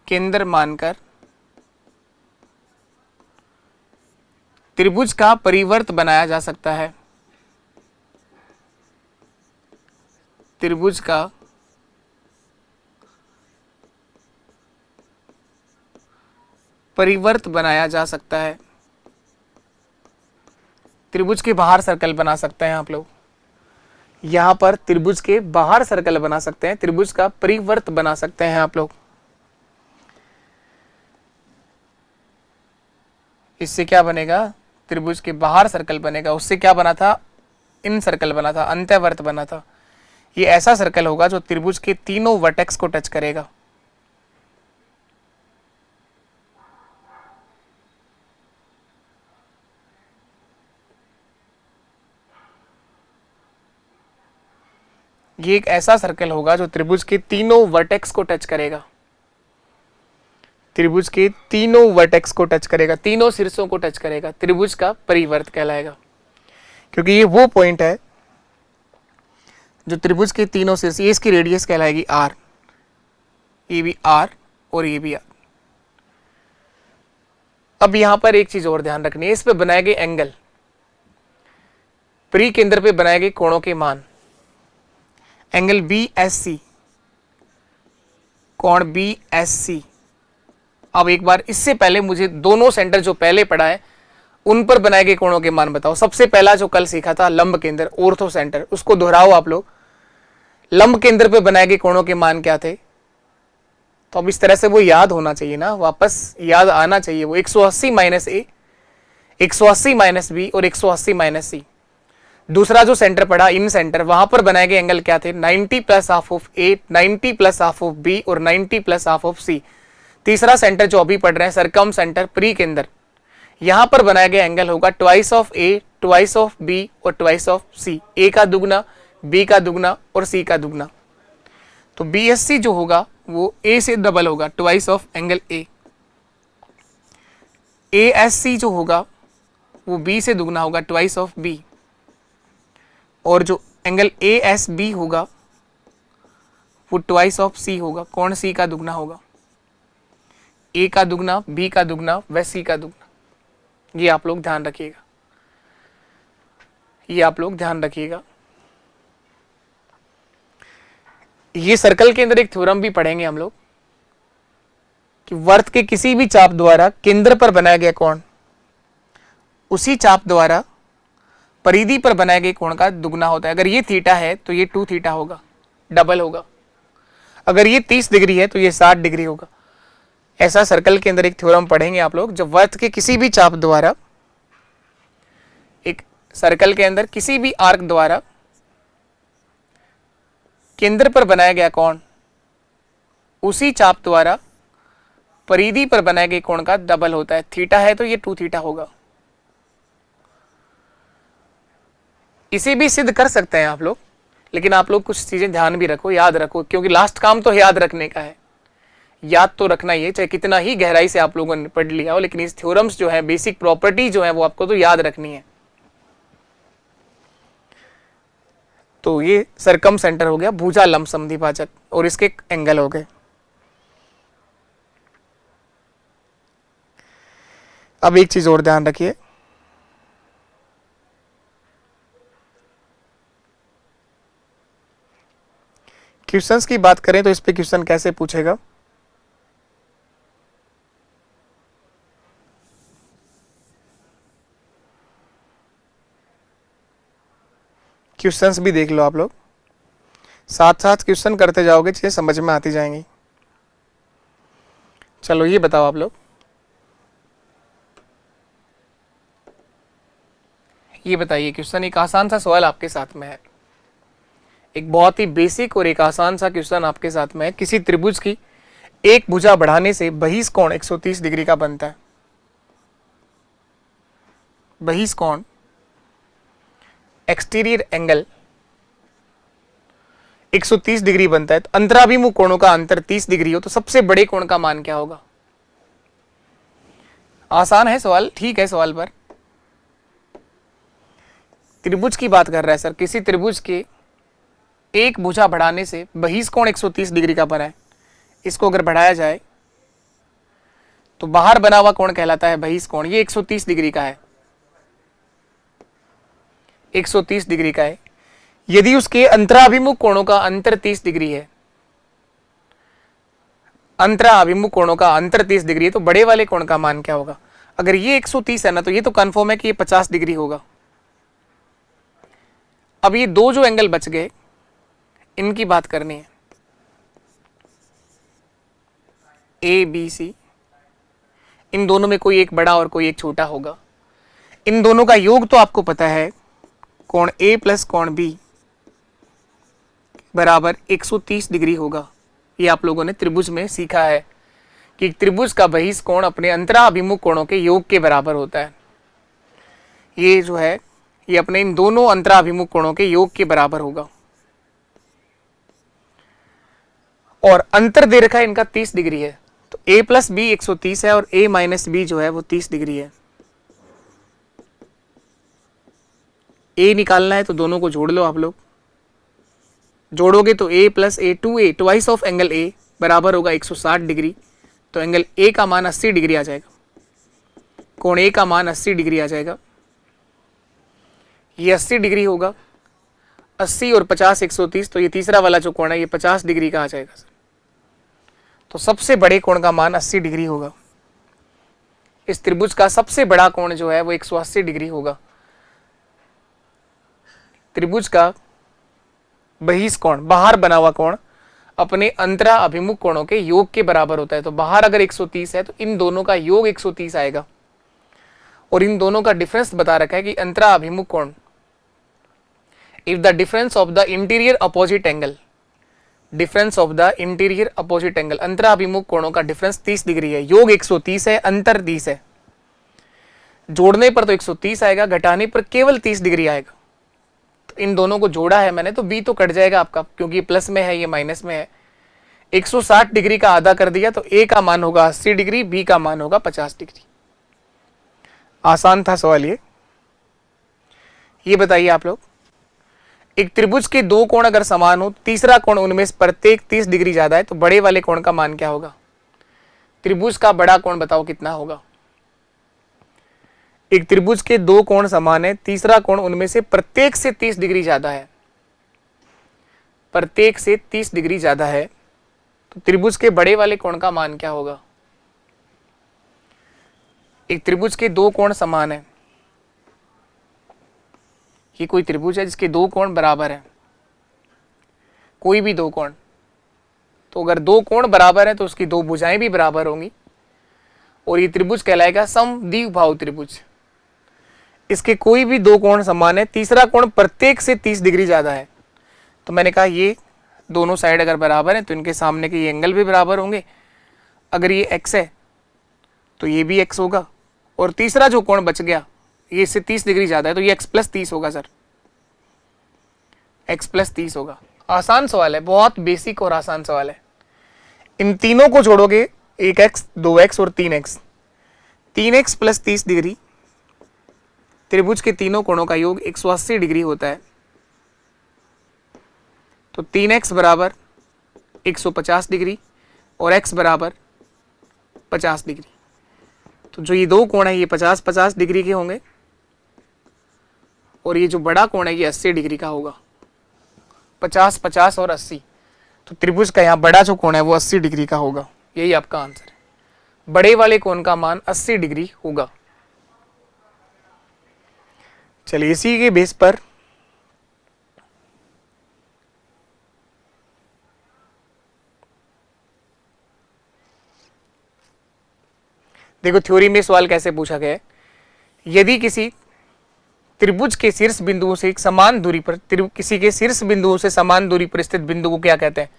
केंद्र मानकर त्रिभुज का परिवर्त बनाया जा सकता है। त्रिभुज का परिवर्त बनाया जा सकता है। त्रिभुज के बाहर सर्कल बना सकते हैं आप लोग, यहां पर त्रिभुज के बाहर सर्कल बना सकते हैं, त्रिभुज का परिवर्त बना सकते हैं आप लोग। इससे क्या बनेगा, त्रिभुज के बाहर सर्कल बनेगा। उससे क्या बना था, इन सर्कल बना था, अंत्यवर्त बना था। ये ऐसा सर्कल होगा जो त्रिभुज के तीनों वर्टेक्स को टच करेगा। ये एक ऐसा सर्कल होगा जो त्रिभुज के तीनों वर्टेक्स को टच करेगा, त्रिभुज के तीनों वर्टेक्स को टच करेगा, तीनों शीर्षों को टच करेगा। त्रिभुज का परिवर्त कहलाएगा, क्योंकि ये वो पॉइंट है जो त्रिभुज के तीनों शीर्ष, ये इसकी रेडियस कहलाएगी आर, ये भी आर और ये भी आर। अब यहां पर एक चीज और ध्यान रखनी है, इस पे बनाए गए एंगल, परिकेंद्र पे बनाए गए कोणों के मान, एंगल बी एस सी, कोण बी एस सी। अब एक बार इससे पहले मुझे दोनों सेंटर जो पहले पढ़ा है उन पर बनाए गए कोणों के मान बताओ। सबसे पहला जो कल सीखा था लंब केंद्र, ऑर्थो सेंटर, उसको दोहराओ आप लोग। लंब केंद्र पे बनाए गए कोणों के मान क्या थे, तो अब इस तरह से वो याद होना चाहिए ना, वापस याद आना चाहिए वो। 180 माइनस ए, 180 माइनस बी और 180 माइनस सी। दूसरा जो सेंटर पढ़ा इन सेंटर, वहां पर बनाए गए एंगल क्या थे, 90 plus half of A, 90 plus half of B और 90 प्लस हाफ ऑफ सी। तीसरा सेंटर जो अभी पढ़ रहे हैं सरकम सेंटर, परिकेंद्र, यहां पर बनाया गया एंगल होगा twice of A, twice of B और ट्वाइस ऑफ सी। ए का दुगना, बी का दुगना और सी का दुगना। तो बी एस सी जो होगा वो ए से डबल होगा, twice of angle A. A S C जो होगा वो बी से दुगना होगा, ट्वाइस ऑफ बी। और जो एंगल ए एस बी होगा वो ट्वाइस ऑफ सी होगा, कोण सी का दुगना होगा। ए का दुगना, बी का दुगना व सी का दुगना। ये आप लोग ध्यान रखिएगा, ये आप लोग ध्यान रखिएगा। ये सर्कल के अंदर एक थ्योरम भी पढ़ेंगे हम लोग कि वर्त के किसी भी चाप द्वारा केंद्र पर बनाया गया कोण उसी चाप द्वारा परिधि पर बनाए गए कोण का दुगना होता है। अगर ये थीटा है तो ये 2 थीटा होगा, डबल होगा। अगर ये 30 डिग्री है तो ये 60 डिग्री होगा। ऐसा सर्कल के अंदर एक थ्योरम पढ़ेंगे आप लोग, जब वर्त के किसी भी चाप द्वारा, एक सर्कल के अंदर किसी भी आर्क द्वारा केंद्र पर बनाया गया कोण उसी चाप द्वारा परिधि पर बनाए गए कोण का डबल होता है। थीटा है तो ये 2 थीटा होगा। इसे भी सिद्ध कर सकते हैं आप लोग, लेकिन आप लोग कुछ चीजें ध्यान भी रखो, याद रखो, क्योंकि लास्ट काम तो याद रखने का है। याद तो रखना ही है, चाहे कितना ही गहराई से आप लोगों ने पढ़ लिया हो, लेकिन इस थ्योरम्स जो है, बेसिक प्रॉपर्टी जो है, वो आपको तो याद रखनी है। तो ये सरकम सेंटर हो गया, भुजा लंब समद्विभाजक, और इसके एंगल हो गए। अब एक चीज और ध्यान रखिए, क्वेश्चंस की बात करें तो इस पे क्वेश्चन कैसे पूछेगा। क्वेश्चंस भी देख लो आप लोग, साथ साथ क्वेश्चन करते जाओगे, चीजें समझ में आती जाएंगी। चलो ये बताओ आप लोग, ये बताइए क्वेश्चन, एक आसान सा सवाल आपके साथ में है, एक बहुत ही बेसिक और एक आसान सा क्वेश्चन आपके साथ में है। किसी त्रिभुज की एक भुजा बढ़ाने से बहिष कोण 130 डिग्री का बनता है। बहिष कोण, एक्सटीरियर एंगल 130 डिग्री बनता है, तो अंतराभिमुख कोणों का अंतर 30 डिग्री हो तो सबसे बड़े कोण का मान क्या होगा? आसान है सवाल, ठीक है। सवाल पर त्रिभुज की बात कर रहा है सर, किसी त्रिभुज के एक भुजा बढ़ाने से बहिष कोण 130 डिग्री का बना है। इसको अगर बढ़ाया जाए तो बाहर बना हुआ कोण कहलाता है बहिष कोण। ये 130 डिग्री का है, 130 डिग्री का है। यदि उसके अंतराभिमुख कोणों का अंतर 30 डिग्री है, अंतराभिमुख कोणों का अंतर 30 डिग्री है, तो बड़े वाले कोण का मान क्या होगा? अगर ये 130 है ना, तो ये तो कंफर्म है कि ये 50 डिग्री होगा। अब ये दो जो एंगल बच गए, इनकी बात करनी है, ए बी सी। इन दोनों में कोई एक बड़ा और कोई एक छोटा होगा। इन दोनों का योग तो आपको पता है, कोण ए प्लस कोण बी बराबर 130 डिग्री होगा। ये आप लोगों ने त्रिभुज में सीखा है कि त्रिभुज का बहिष कोण अपने अंतराभिमुख कोणों के योग के बराबर होता है। ये जो है, ये अपने इन दोनों अंतराभिमुख कोणों के योग के बराबर होगा। और अंतर दे रखा है इनका 30 डिग्री है, तो a प्लस बी 130 है और a माइनस बी जो है वो 30 डिग्री है। a निकालना है तो दोनों को जोड़ लो आप लोग। जोड़ोगे तो a plus a 2a twice of angle a बराबर होगा 160 डिग्री। तो एंगल a का मान 80 डिग्री आ जाएगा, कोण a का मान 80 डिग्री आ जाएगा। ये 80 डिग्री होगा, 80 और 50 130, तो ये तीसरा वाला जो कोण है ये 50 डिग्री का आ जाएगा सर। तो सबसे बड़े कोण का मान 80 डिग्री होगा। इस त्रिभुज का सबसे बड़ा कोण जो है वो 180 डिग्री होगा। त्रिभुज का बहिष कोण, बाहर बना हुआ कोण, अपने अंतरा अभिमुख कोणों के योग के बराबर होता है। तो बाहर अगर 130 है तो इन दोनों का योग 130 आएगा। और इन दोनों का डिफरेंस बता रखा है कि अंतरा अभिमुख कोण, if the difference of the interior opposite angle, difference of the interior opposite angle, अंतराभिमुख कोणों का डिफरेंस 30 डिग्री है। योग 130 है, अंतर 30 है। जोड़ने पर तो 130 आएगा, घटाने पर केवल 30 डिग्री आएगा। तो इन दोनों को जोड़ा है मैंने, तो बी तो कट जाएगा आपका, क्योंकि प्लस में है, ये माइनस में है। 160 डिग्री का आधा कर दिया तो ए का मान होगा 80 डिग्री, बी का मान होगा 50 डिग्री। आसान था सवाल ये। बताइए आप लोग, एक त्रिभुज के दो कोण अगर समान हो, तीसरा कोण उनमें से प्रत्येक 30 डिग्री ज्यादा है, तो बड़े वाले कोण का मान क्या होगा? त्रिभुज का बड़ा कोण बताओ कितना होगा? एक त्रिभुज के दो कोण समान है, तीसरा कोण उनमें से प्रत्येक से 30 डिग्री ज्यादा है, प्रत्येक से 30 डिग्री ज्यादा है, तो त्रिभुज के बड़े वाले कोण का मान क्या होगा? एक त्रिभुज के दो कोण समान है, ये कोई त्रिभुज है जिसके दो कोण बराबर हैं, कोई भी दो कोण, तो अगर दो कोण बराबर है तो उसकी दो भुजाएं भी बराबर होंगी, और ये त्रिभुज कहलाएगा समद्विबाहु त्रिभुज। इसके कोई भी दो कोण समान है, तीसरा कोण प्रत्येक से 30 डिग्री ज्यादा है, तो मैंने कहा ये दोनों साइड अगर बराबर हैं तो इनके सामने के ये एंगल भी बराबर होंगे। अगर ये x है तो ये भी x होगा, और तीसरा जो कोण बच गया ये इससे 30 डिग्री ज़्यादा है तो ये x प्लस 30 होगा सर, x प्लस 30 होगा। आसान सवाल है, बहुत बेसिक और आसान सवाल है। इन तीनों को जोड़ोगे 1x 2x और 3x, 3x प्लस 30 डिग्री, त्रिभुज के तीनों कोणों का योग 180 डिग्री होता है। तो 3x बराबर 150 डिग्री और x बराबर 50 डिग्री। तो जो ये दो कोण है ये 50-50 डिग्री के होंगे, और ये जो बड़ा कोण है ये 80 डिग्री का होगा। 50-50 और 80, तो त्रिभुज का यहाँ बड़ा जो कोण है वो 80 डिग्री का होगा। यही आपका आंसर है, बड़े वाले कोण का मान 80 डिग्री होगा। चलिए इसी के बेस पर देखो थ्योरी में सवाल कैसे पूछा गया है। यदि किसी त्रिभुज के शीर्ष बिंदुओं से एक समान दूरी पर, किसी के शीर्ष बिंदुओं से समान दूरी पर स्थित बिंदु को क्या कहते हैं?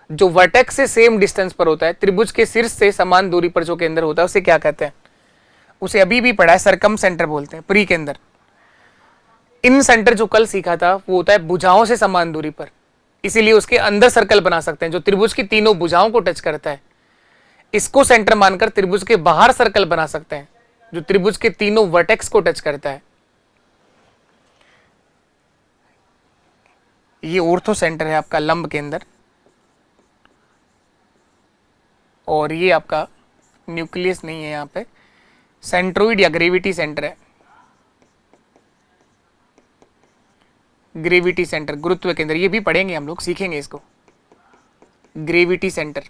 जो वर्टेक्स से सेम डिस्टेंस पर होता है, त्रिभुज के शीर्ष से समान दूरी पर जो केंद्र होता है उसे क्या कहते हैं? उसे अभी भी पढ़ा है, सरकम सेंटर बोलते हैं, प्री केंद्र। इन सेंटर जो कल सीखा था वो होता है भुजाओं से समान दूरी पर, इसीलिए उसके अंदर सर्कल बना सकते हैं जो त्रिभुज की तीनों भुजाओं को टच करता है। इसको सेंटर मानकर त्रिभुज के बाहर सर्कल बना सकते हैं जो त्रिभुज के तीनों वर्टेक्स को टच करता है। ये ऑर्थो सेंटर है आपका, लंब केंद्र, और ये आपका न्यूक्लियस नहीं है, यहाँ पे सेंट्रोइड या ग्रेविटी सेंटर है। ग्रेविटी सेंटर, गुरुत्व केंद्र, ये भी पढ़ेंगे हम लोग, सीखेंगे इसको। ग्रेविटी सेंटर,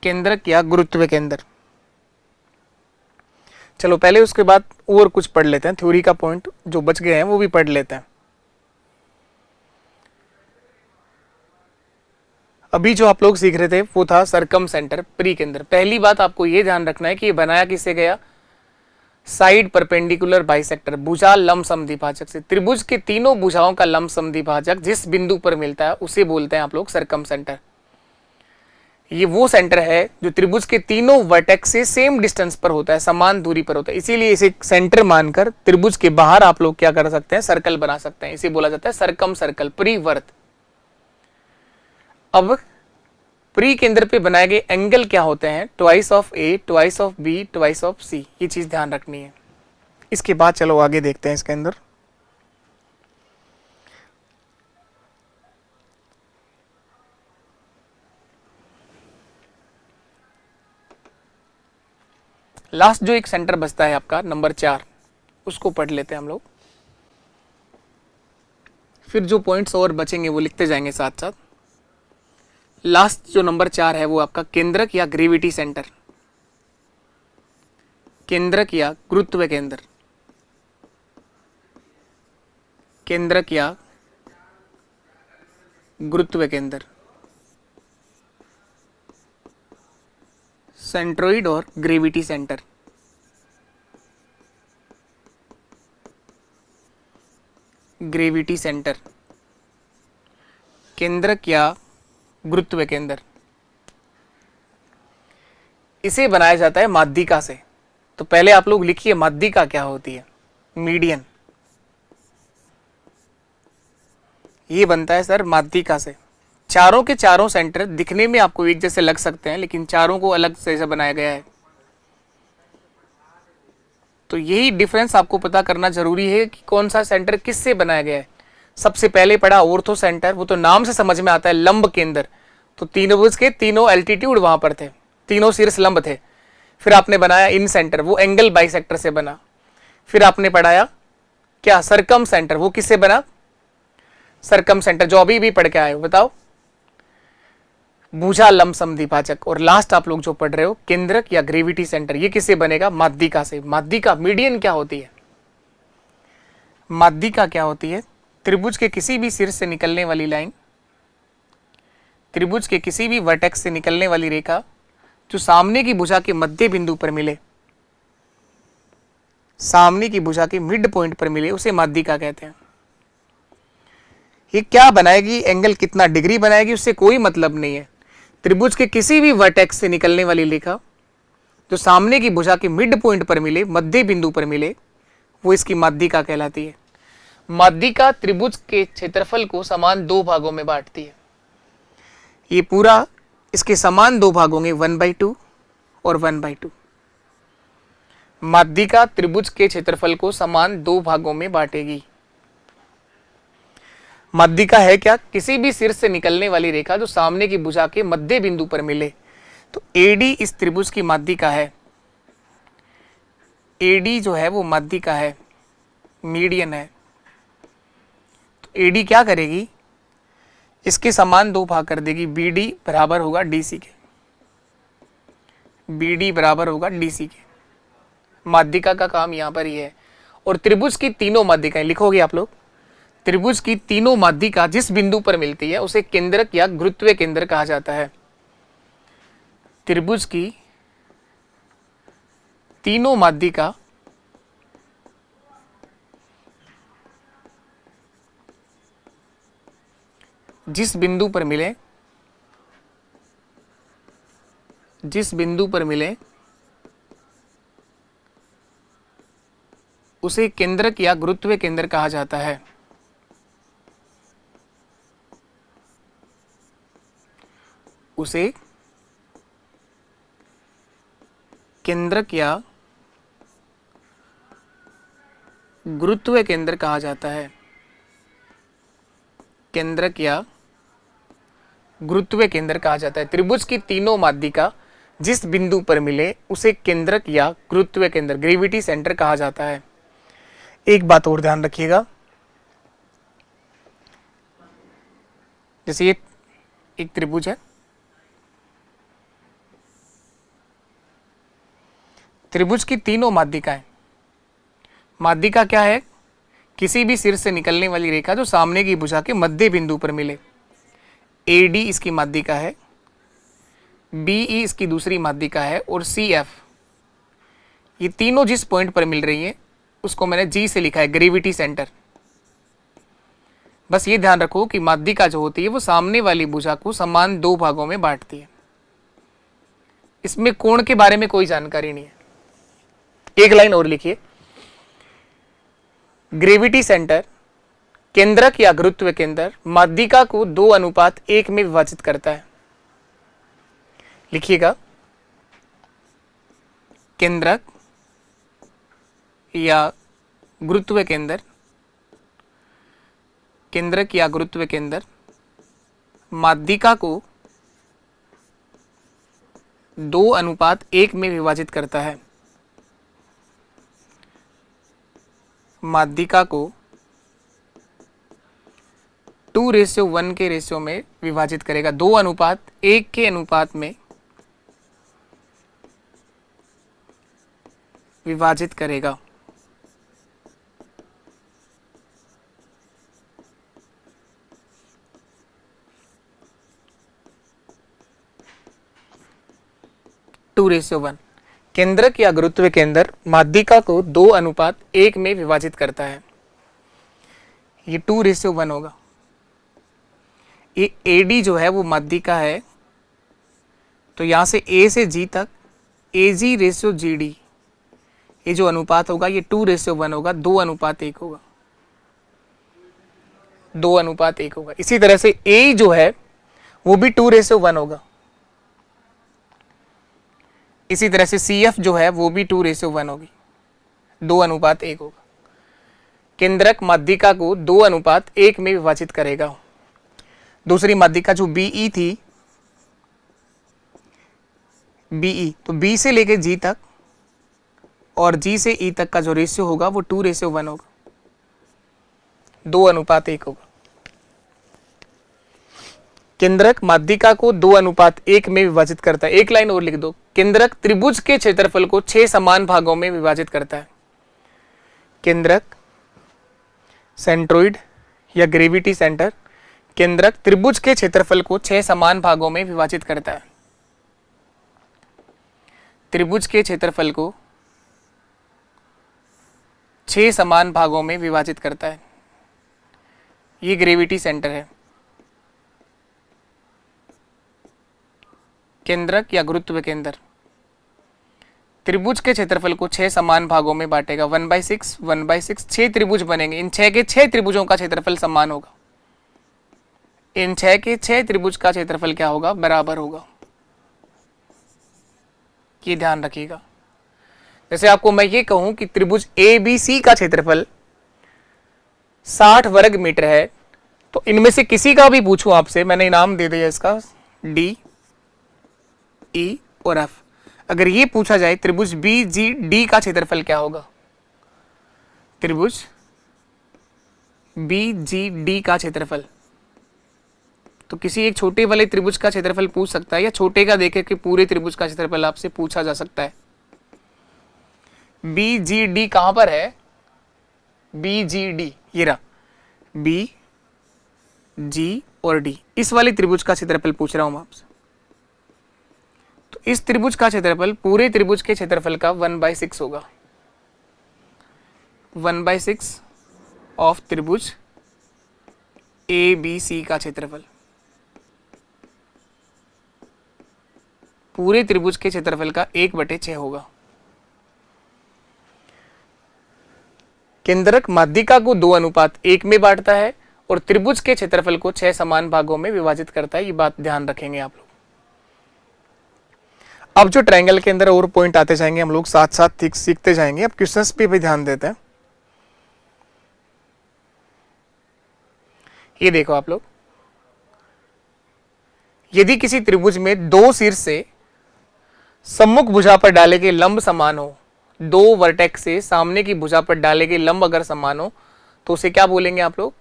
केंद्रक या गुरुत्व केंद्र। चलो पहले उसके बाद और कुछ पढ़ लेते हैं, थ्योरी का पॉइंट जो बच गए हैं वो भी पढ़ लेते हैं। अभी जो आप लोग सीख रहे थे वो था सरकम सेंटर, प्री केंद्र। पहली बात आपको ये ध्यान रखना है कि ये बनाया किससे गया? साइड परपेंडिकुलर बाइसेक्टर, भुजा लंब समद्विभाजक से। त्रिभुज के तीनों भुजाओं का लंब समद्विभाजक जिस बिंदु पर मिलता है उसे बोलते हैं आप लोग सरकम सेंटर। ये वो सेंटर है जो त्रिभुज के तीनों वर्टेक्स से सेम डिस्टेंस पर होता है, समान दूरी पर होता है, इसीलिए इसे सेंटर मानकर त्रिभुज के बाहर आप लोग क्या कर सकते हैं? सर्कल बना सकते हैं। इसे बोला जाता है सरकम सर्कल, परिवर्त। अब प्री केंद्र पे बनाए गए एंगल क्या होते हैं? Twice of A, twice of B, twice of C, ये चीज ध्यान रखनी है। इसके बाद चलो आगे देखते हैं इसके अंदर। लास्ट जो एक सेंटर बचता है आपका नंबर 4, उसको पढ़ लेते हैं हम लोग, फिर जो पॉइंट्स और बचेंगे वो लिखते जाएंगे साथ साथ। लास्ट जो नंबर 4 है वो आपका केंद्रक या ग्रेविटी सेंटर, केंद्रक या गुरुत्व केंद्र, केंद्रक या गुरुत्व केंद्र, सेंट्रोइड और ग्रेविटी सेंटर। ग्रेविटी सेंटर, केंद्रक या गुरुत्व केंद्र, इसे बनाया जाता है माध्यिका से। तो पहले आप लोग लिखिए माध्यिका क्या होती है? मीडियन, ये बनता है सर माध्यिका से। चारों के चारों सेंटर दिखने में आपको एक जैसे लग सकते हैं, लेकिन चारों को अलग से बनाया गया है। तो यही डिफरेंस आपको पता करना जरूरी है कि कौन सा सेंटर किससे बनाया गया है। सबसे पहले पढ़ा ऑर्थो सेंटर, वो तो नाम से समझ में आता है, लंब केंद्र। तो तीनों के तीनों एल्टीट्यूड वहां पर थे, तीनों शीर्ष लंब थे। फिर आपने बनाया इन सेंटर, वो एंगल बाइसेक्टर से बना। फिर आपने पढ़ाया क्या? सरकम सेंटर, वो किससे बना? सरकम सेंटर जो अभी भी पढ़ के आए हो, बताओ, भुजा लंब समद्विभाजक। और लास्ट आप लोग जो पढ़ रहे हो केंद्रक या ग्रेविटी सेंटर, ये किससे बनेगा? माध्यिका से। माध्यिका, मीडियन क्या होती है? माध्यिका क्या होती है? त्रिभुज के किसी भी शीर्ष से निकलने वाली लाइन, त्रिभुज के किसी भी वर्टेक्स से निकलने वाली रेखा जो सामने की भुजा के मध्य बिंदु पर मिले, सामने की भुजा के मिड पॉइंट पर मिले, उसे माध्यिका कहते हैं। ये क्या बनाएगी, एंगल कितना डिग्री बनाएगी, उससे कोई मतलब नहीं है। त्रिभुज के किसी भी वर्टेक्स से निकलने वाली रेखा जो सामने की भुजा के मिड पॉइंट पर मिले, मध्य बिंदु पर मिले, वो इसकी माध्यिका कहलाती है। माध्यिका त्रिभुज के क्षेत्रफल को समान दो भागों में बांटती है। ये पूरा इसके समान दो भाग होंगे, 1/2 और 1/2। माध्यिका त्रिभुज के क्षेत्रफल को समान दो भागों में बांटेगी। माध्यिका है क्या? किसी भी शीर्ष से निकलने वाली रेखा जो सामने की भुजा के मध्य बिंदु पर मिले। तो एडी इस त्रिभुज की माध्यिका है। एडी जो है वो माध्यिका है, मीडियन है। तो एडी क्या करेगी, इसके समान दो भाग कर देगी। बीडी बराबर होगा डीसी के, बीडी बराबर होगा डीसी के। माध्यिका का काम यहां पर ही है। और त्रिभुज की तीनों माध्यिकाएं लिखोगे आप लोग। त्रिभुज की तीनों माध्यिका जिस बिंदु पर मिलती है उसे केंद्रक या गुरुत्वीय केंद्र कहा जाता है। त्रिभुज की तीनों माध्यिका जिस बिंदु पर मिले, जिस बिंदु पर मिले उसे केंद्रक या गुरुत्वीय केंद्र कहा जाता है। उसे केंद्रक या गुरुत्वीय केंद्र कहा जाता है। केंद्रक या गुरुत्वीय केंद्र कहा जाता है। त्रिभुज की तीनों माध्यिका जिस बिंदु पर मिले उसे केंद्रक या गुरुत्वीय केंद्र, ग्रेविटी सेंटर कहा जाता है। एक बात और ध्यान रखिएगा, जैसे ये एक त्रिभुज है, त्रिभुज की तीनों माध्यिकाएं, माध्यिका क्या है? किसी भी शीर्ष से निकलने वाली रेखा जो सामने की भुजा के मध्य बिंदु पर मिले। एडी इसकी माध्यिका है, बीई इसकी दूसरी माध्यिका है, और सीएफ, ये तीनों जिस पॉइंट पर मिल रही हैं उसको मैंने जी से लिखा है, ग्रेविटी सेंटर। बस ये ध्यान रखो कि माध्यिका जो होती है वो सामने वाली भुजा को समान दो भागों में बांटती है। इसमें कोण के बारे में कोई जानकारी नहीं है। एक लाइन और लिखिए, ग्रेविटी सेंटर, केंद्रक या गुरुत्वीय केंद्र माध्यिका को 2:1 में विभाजित करता है। लिखिएगा, केंद्रक या गुरुत्वीय केंद्र, केंद्रक या गुरुत्वीय केंद्र माध्यिका को 2:1 में विभाजित करता है। माध्यिका को 2:1 के रेशियो में विभाजित करेगा, 2:1 के अनुपात में विभाजित करेगा। टू रेशियो 1 केंद्रक या गुरुत्वीय केंद्र माध्यिका को 2:1 में विभाजित करता है। ये 2:1 होगा। ये एडी जो है वो माध्यिका है, तो यहां से ए से जी तक AG/GD, ये जो अनुपात होगा ये 2:1 होगा, 2:1 होगा, 2:1 होगा। इसी तरह से ए जो है वो भी 2:1 होगा। इसी तरह से CF जो है वो भी 2:1 होगी, 2:1 होगा। केंद्रक माध्यिका को 2:1 में विभाजित करेगा। दूसरी माध्यिका जो BE थी, BE, तो B से लेके G तक और G से E तक का जो रेशियो होगा वो 2:1 होगा, 2:1 होगा। केंद्रक माध्यिका को 2:1 में विभाजित करता है। एक लाइन और लिख दो, केंद्रक त्रिभुज के क्षेत्रफल को 6 समान भागों में विभाजित करता है। केंद्रक, सेंट्रोइड या ग्रेविटी सेंटर, केंद्रक त्रिभुज के क्षेत्रफल को 6 समान भागों में विभाजित करता है। त्रिभुज के क्षेत्रफल को 6 समान भागों में विभाजित करता है। ये ग्रेविटी सेंटर है, केंद्रक या गुरुत्व केंद्र। त्रिभुज के क्षेत्रफल को 6 समान भागों में बांटेगा, 1/6 1/6, 6 त्रिभुज बनेंगे। इन 6 के 6 त्रिभुजों का क्षेत्रफल समान होगा। इन 6 के 6 त्रिभुज का क्षेत्रफल क्या होगा? बराबर होगा। ये ध्यान रखिएगा। जैसे आपको मैं ये कहूं कि त्रिभुज ABC का क्षेत्रफल 60 वर्ग मीटर है, तो इनमें से किसी का भी पूछूं आपसे, मैंने इनाम दे दिया इसका D, E और F। अगर ये पूछा जाए त्रिभुज BGD का क्षेत्रफल क्या होगा, त्रिभुज BGD का क्षेत्रफल, तो किसी एक छोटे वाले त्रिभुज का क्षेत्रफल पूछ सकता है, या छोटे का देखे कि पूरे त्रिभुज का क्षेत्रफल आपसे पूछा जा सकता है। BGD कहां पर है? BGD ये रहा, B, G और D, इस वाले त्रिभुज का क्षेत्रफल पूछ रहा हूं मैं आपसे। तो इस त्रिभुज का क्षेत्रफल पूरे त्रिभुज के क्षेत्रफल का 1/6 होगा। 1/6 ऑफ त्रिभुज ABC का क्षेत्रफल पूरे त्रिभुज के क्षेत्रफल का 1/6 होगा। केंद्रक माध्यिका को 2:1 में बांटता है और त्रिभुज के क्षेत्रफल को 6 समान भागों में विभाजित करता है। ये बात ध्यान रखेंगे आप लोग। अब जो ट्रायंगल के अंदर और पॉइंट आते जाएंगे, हम लोग साथ साथ सीखते जाएंगे। अब क्वेश्चंस पे भी ध्यान देते हैं। ये देखो आप लोग, यदि किसी त्रिभुज में 2 शीर्ष से सम्मुख भुजा पर डाले गए लंब समान हो, 2 वर्टेक्स से सामने की भुजा पर डाले गए लंब अगर समान हो, तो उसे क्या बोलेंगे आप लोग?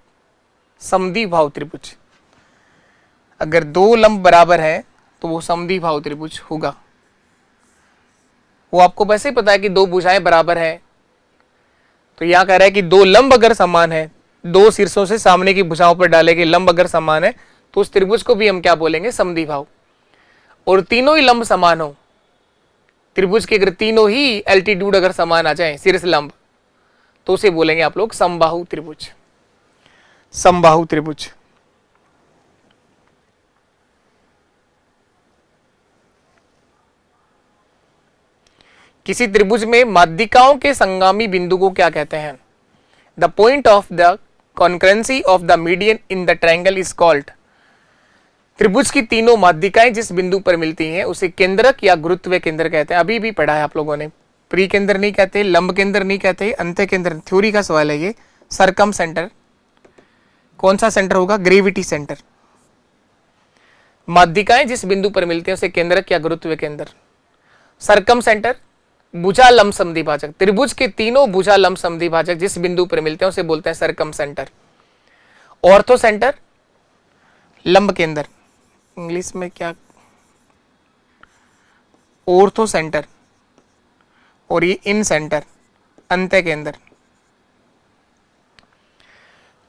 समद्विबाहु त्रिभुज। अगर 2 लंब बराबर है तो वो समद्विबाहु त्रिभुज होगा। वो आपको वैसे ही पता है कि 2 भुजाएं बराबर है, तो यहां कह रहा है कि 2 लंब अगर समान है, 2 शीर्षों से सामने की भुजाओं पर डाले गए लंब अगर समान है, तो उस त्रिभुज को भी हम क्या बोलेंगे? समद्विबाहु। और तीनों ही लंब समान हो, त्रिभुज के अगर तीनों ही एल्टीट्यूड अगर समान आ जाए, शीर्ष लंब, तो उसे बोलेंगे आप लोग समबाहु त्रिभुज। समबाहु त्रिभुज। किसी त्रिभुज में माध्यिकाओं के संगामी बिंदु को क्या कहते हैं? The point of the concurrency of the median in the triangle is called. त्रिभुज की तीनों माध्यिकाएं जिस बिंदु पर मिलती हैं उसे केंद्रक या गुरुत्व केंद्र कहते हैं। अभी भी पढ़ा है आप लोगों ने। प्री केंद्र नहीं कहते, लंब केंद्र नहीं कहते, अंत्य केंद्र, थ्योरी का सवाल है ये। सरकम सेंटर, कौन सा सेंटर होगा? Gravity centre. माध्यिकाएं जिस बिंदु पर मिलती हैं उसे केंद्रक या गुरुत्व केंद्र। सरकम सेंटर, भुजा लंब समद्विभाजक। त्रिभुज के तीनों भुजा लंब समद्विभाजक जिस बिंदु पर मिलते हैं उसे बोलते हैं सरकम सेंटर। ऑर्थो सेंटर, लंब केंद्र, इंग्लिश में क्या? Ortho centre. और ये इन सेंटर, अंत्य केंद्र।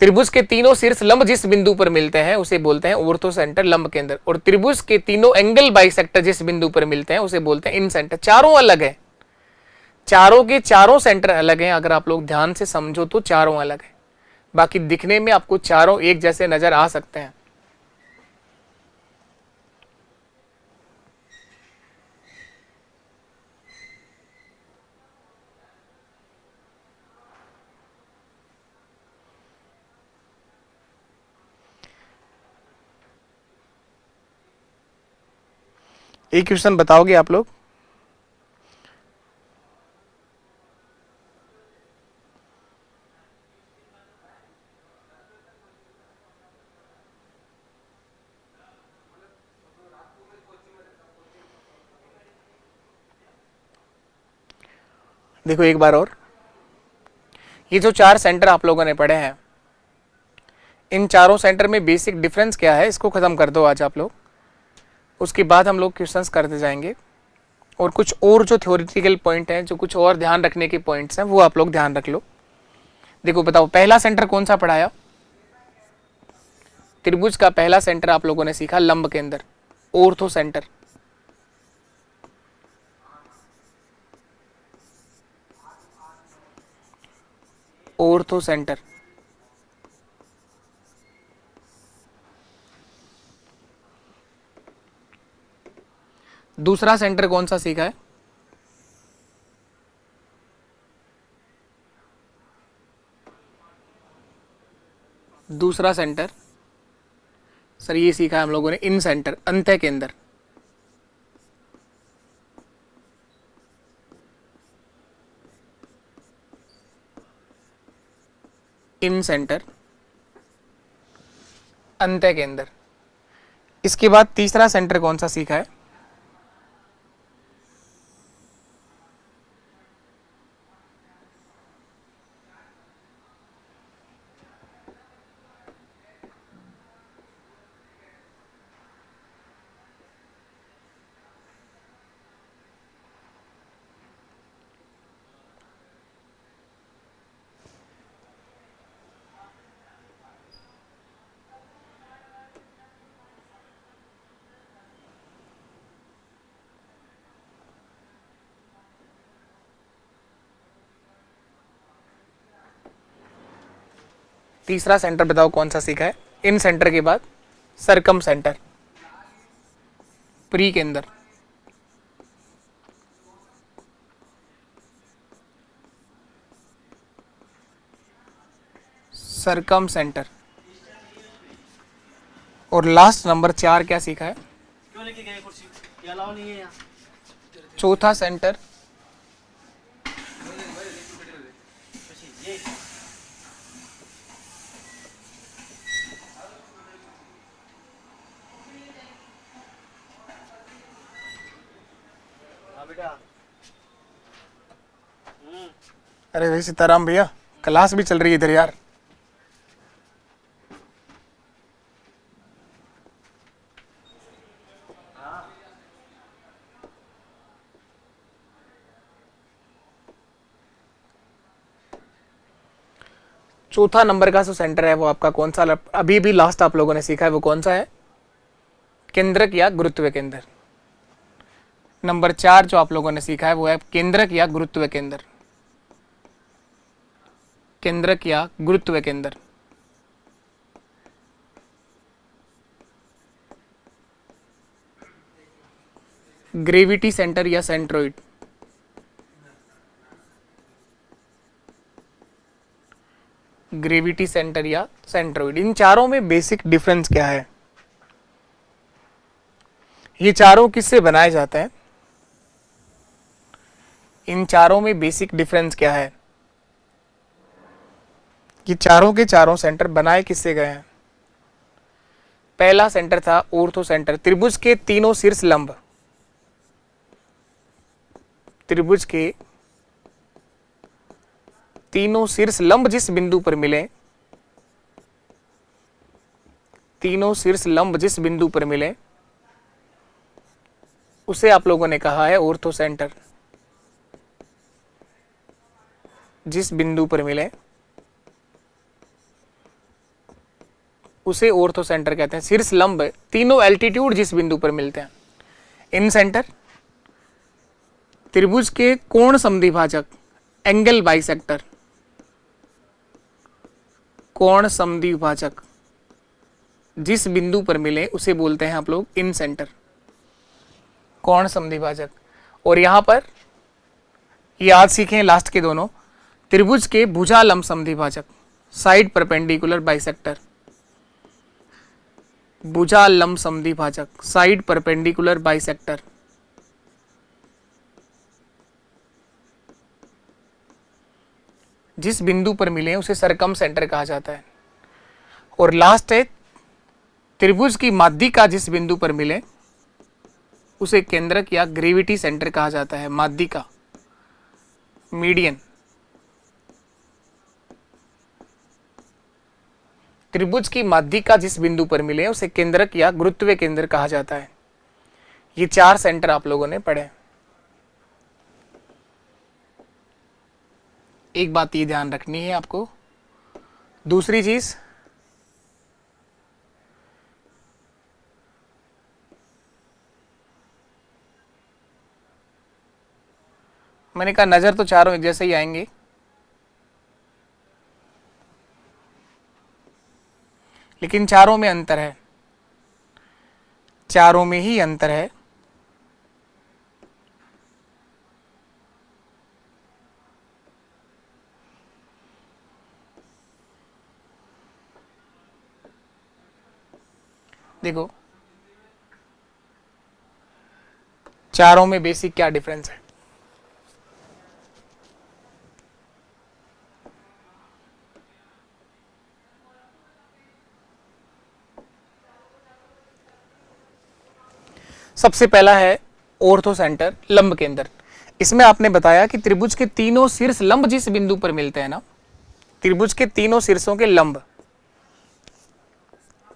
त्रिभुज के तीनों शीर्ष लंब जिस बिंदु पर मिलते हैं उसे बोलते हैं ऑर्थो सेंटर, लंब केंद्र। और त्रिभुज के तीनों एंगल बाइसेक्टर जिस बिंदु पर मिलते हैं उसे बोलते हैं इन सेंटर। चारों अलग है, चारों के चारों सेंटर अलग हैं। अगर आप लोग ध्यान से समझो तो चारों अलग है, बाकी दिखने में आपको चारों एक जैसे नजर आ सकते हैं। एक क्वेश्चन बताओगे आप लोग? देखो एक बार और, ये जो 4 सेंटर आप लोगों ने पढ़े हैं, इन चारों सेंटर में बेसिक डिफरेंस क्या है, इसको खत्म कर दो आज आप लोग। उसके बाद हम लोग क्वेश्चंस करते जाएंगे और कुछ और जो थ्योरेटिकल पॉइंट हैं, जो कुछ और ध्यान रखने के पॉइंट्स हैं, वो आप लोग ध्यान रख लो। देखो बताओ, पहला सेंटर कौन सा पढ़ाया? त्रिभुज का पहला सेंटर आप लोगों ने सीखा लंब केंद्र, ऑर्थो सेंटर। Ortho centre. दूसरा सेंटर कौन सा सीखा है? दूसरा सेंटर सर ये सीखा है हम लोगों ने, इन सेंटर, अंत्य केंद्र। इन सेंटर, अंत्य केंद्र। इसके बाद तीसरा सेंटर कौन सा सीखा है? तीसरा सेंटर बताओ कौन सा सीखा है? इन सेंटर के बाद सरकम सेंटर, प्री केंद्र। सरकम सेंटर। और लास्ट नंबर 4 क्या सीखा है? क्यों लेके गए कुर्सी? ये अलाउ नहीं है यहाँ। चौथा सेंटर ये हाँ बेटा। अरे भाई सीताराम भैया, क्लास भी चल रही है इधर यार। चौथा नंबर का जो सेंटर है वो आपका कौन सा? अभी भी लास्ट आप लोगों ने सीखा है वो कौन सा है? केंद्रक या गुरुत्व केंद्र। नंबर 4 जो आप लोगों ने सीखा है वो है केंद्रक या गुरुत्व केंद्र। केंद्रक या गुरुत्व केंद्र। ग्रेविटी सेंटर या सेंट्रोइड। ग्रेविटी सेंटर या सेंट्रोइड। इन चारों में बेसिक डिफरेंस क्या है? ये चारों किससे बनाए जाते हैं? इन चारों में बेसिक डिफरेंस क्या है? ये चारों के चारों सेंटर बनाए किससे गए हैं? पहला सेंटर था ऑर्थो सेंटर, त्रिभुज के तीनों शीर्ष लंब, त्रिभुज के तीनों शीर्ष लंब जिस बिंदु पर मिले, तीनों शीर्ष लंब जिस बिंदु पर मिले उसे आप लोगों ने कहा है ऑर्थो सेंटर। जिस बिंदु पर मिले उसे ऑर्थो सेंटर कहते हैं। शीर्ष लंब तीनों एल्टीट्यूड जिस बिंदु पर मिलते हैं। इन सेंटर त्रिभुज के कोण समद्विभाजक, एंगल बाइसेक्टर, कोण समद्विभाजक जिस बिंदु पर मिले उसे बोलते हैं आप लोग इन सेंटर, कोण समद्विभाजक। और यहां पर ये आज सीखे लास्ट के दोनों, त्रिभुज के भुजालंब समद्विभाजक, साइड परपेंडिकुलर बाइसेक्टर, भुजालंब समद्विभाजक, साइड परपेंडिकुलर बाइसेक्टर। जिस बिंदु पर मिले उसे सरकम सेंटर कहा जाता है। और लास्ट है त्रिभुज की माध्यिका जिस बिंदु पर मिले उसे केंद्रक या ग्रेविटी सेंटर कहा जाता है। माध्यिका, मीडियन। त्रिभुज की माध्यिका जिस बिंदु पर मिले उसे केंद्रक या गुरुत्व केंद्र कहा जाता है। ये 4 सेंटर आप लोगों ने पढ़े। एक बात ये ध्यान रखनी है आपको, दूसरी चीज मैंने कहा नजर तो चारों एक जैसे ही आएंगे, लेकिन चारों में अंतर है, चारों में ही अंतर है। देखो चारों में बेसिक क्या डिफरेंस है। सबसे पहला है ऑर्थो सेंटर, लंब केंद्र। इसमें आपने बताया कि त्रिभुज के तीनों शीर्ष लंब जिस बिंदु पर मिलते हैं ना, त्रिभुज के तीनों शीर्षों के लंब,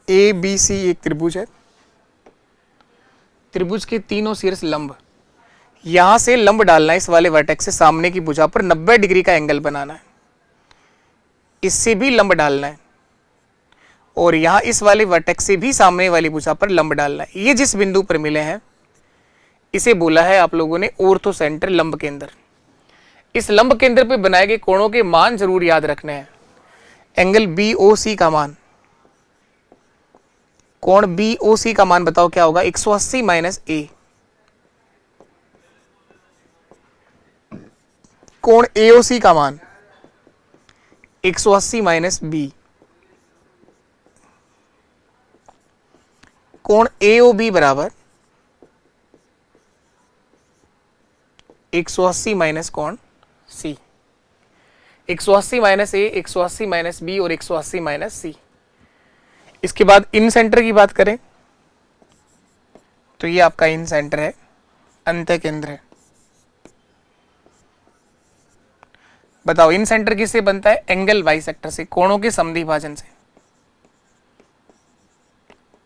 ए बी सी एक त्रिभुज है, त्रिभुज के तीनों शीर्ष लंब, यहां से लंब डालना है इस वाले वर्टेक्स से सामने की भुजा पर 90 डिग्री का एंगल बनाना है, इससे भी लंब डालना है और यहां इस वाले वर्टेक्स से भी सामने वाली भुजा पर लंब डालना है। ये जिस बिंदु पर मिले हैं इसे बोला है आप लोगों ने ऑर्थो सेंटर, लंब केंद्र। इस लंब केंद्र पे बनाए गए कोणों के मान जरूर याद रखने हैं। एंगल BOC का मान, कोण BOC का मान बताओ क्या होगा, 180 माइनस A। कोण AOC का मान 180 माइनस B। कोण AOB बराबर 180 माइनस कोण C। 180 minus A, 180 minus B और 180 माइनस C। इसके बाद इन सेंटर की बात करें तो ये आपका इन सेंटर है, अंत्य केंद्र है। बताओ इन सेंटर किससे बनता है, एंगल बाइसेक्टर से, कोणों के समद्विभाजन से,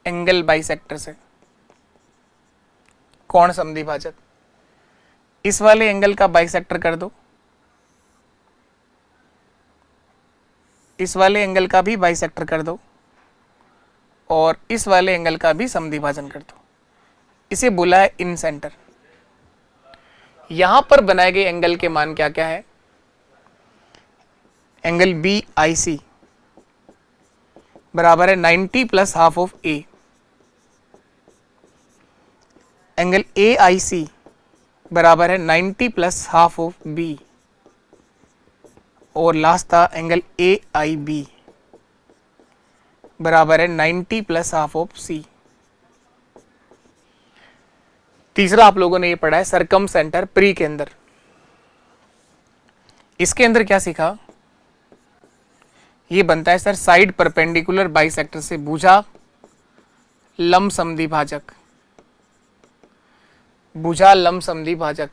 एंगल बाइसेक्टर से, कोण समद्विभाजक। इस वाले एंगल का बाइसेक्टर कर दो, इस वाले एंगल का भी बाइसेक्टर कर दो और इस वाले एंगल का भी समद्विभाजन कर दो। इसे बोला है इन सेंटर। यहां पर बनाए गए एंगल के मान क्या क्या है, एंगल BIC बराबर है 90 plus half of A। Angle AIC बराबर है 90 प्लस हाफ ऑफ B। और लास्ट था एंगल AIB बराबर है 90 प्लस हाफ ऑफ C। तीसरा आप लोगों ने ये पढ़ा है सरकम सेंटर, प्री केंद्र। इसके अंदर क्या सीखा, ये बनता है सर साइड परपेंडिकुलर बाइसेक्टर से भुजा लंब समद्विभाजक, भुजा लंब समद्विभाजक।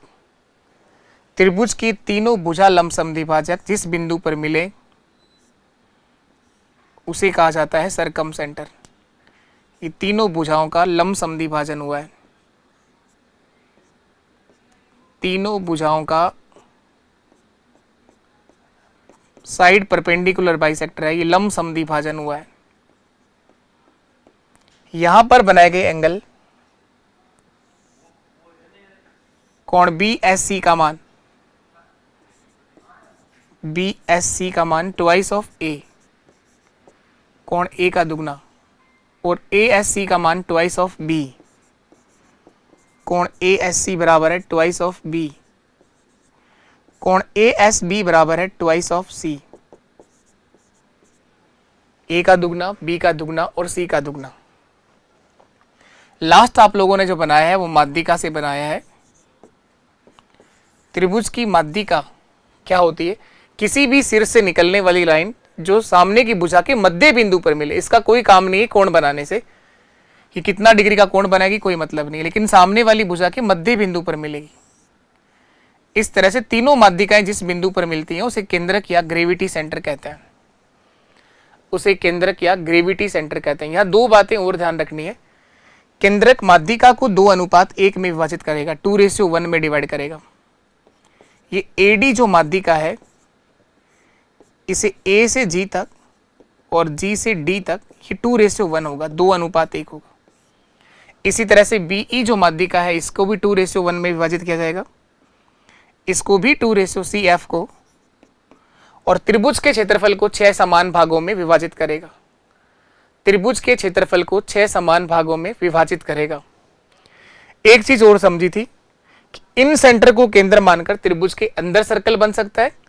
त्रिभुज की तीनों भुजा लंब समद्विभाजक जिस बिंदु पर मिले उसे कहा जाता है सरकम सेंटर। ये तीनों भुजाओं का लंब समद्विभाजन हुआ है, तीनों भुजाओं का साइड परपेंडिकुलर बाइसेक्टर है, ये लंब समद्विभाजन हुआ है। यहां पर बनाए गए एंगल, कोण BSC का मान, BSC का मान ट्वाइस ऑफ A, कोण A का दुगना, और ASC का मान ट्वाइस ऑफ B, कोण ASC बराबर है ट्वाइस ऑफ B, कोण ASB बराबर है ट्वाइस ऑफ C। A का दुगना, B का दुगना और C का दुगना। लास्ट आप लोगों ने जो बनाया है वो माध्यिका से बनाया है। त्रिभुज की माध्यिका क्या होती है, किसी भी सिर से निकलने वाली लाइन जो सामने की भुजा के मध्य बिंदु पर मिले। इसका कोई काम नहीं है कोण बनाने से, कि कितना डिग्री का कोण बनाएगी कोई मतलब नहीं, लेकिन सामने वाली भुजा के मध्य बिंदु पर मिलेगी। इस तरह से तीनों माध्यिकाएं जिस बिंदु पर मिलती हैं उसे केंद्रक या ग्रेविटी सेंटर कहते हैं, उसे केंद्रक या ग्रेविटी सेंटर कहते हैं। यहाँ दो बातें और ध्यान रखनी है, केंद्रक माध्यिका को 2:1 में विभाजित करेगा, 2:1 में डिवाइड करेगा। ये AD जो माध्यिका है इसे A से G तक और G से D तक ये 2:1 होगा, 2:1 होगा। इसी तरह से BE जो माध्यिका है इसको भी 2:1 में विभाजित किया जाएगा, इसको भी 2:CF को, और त्रिभुज के क्षेत्रफल को 6 समान भागों में विभाजित करेगा। त्रिभुज के क्षेत्रफल को 6 समान भागों में विभाजित करेगा। एक चीज और समझी थी कि इन सेंटर को केंद्र मानकर त्रिभुज के अंदर सर्कल बन सकता है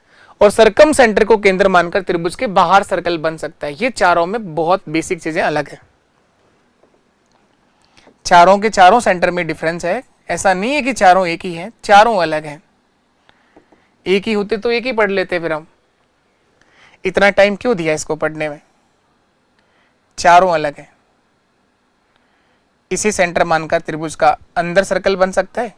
और सरकम सेंटर को केंद्र मानकर त्रिभुज के बाहर सर्कल बन सकता है। ये चारों में बहुत बेसिक चीजें अलग है। चारों के चारों सेंटर में डिफरेंस है, ऐसा नहीं है कि चारों एक ही हैं, चारों अलग हैं। एक ही होते तो एक ही पढ़ लेते, फिर हम इतना टाइम क्यों दिया इसको पढ़ने में। चारों अलग हैं। इसी सेंटर मानकर त्रिभुज का अंदर सर्कल बन सकता है,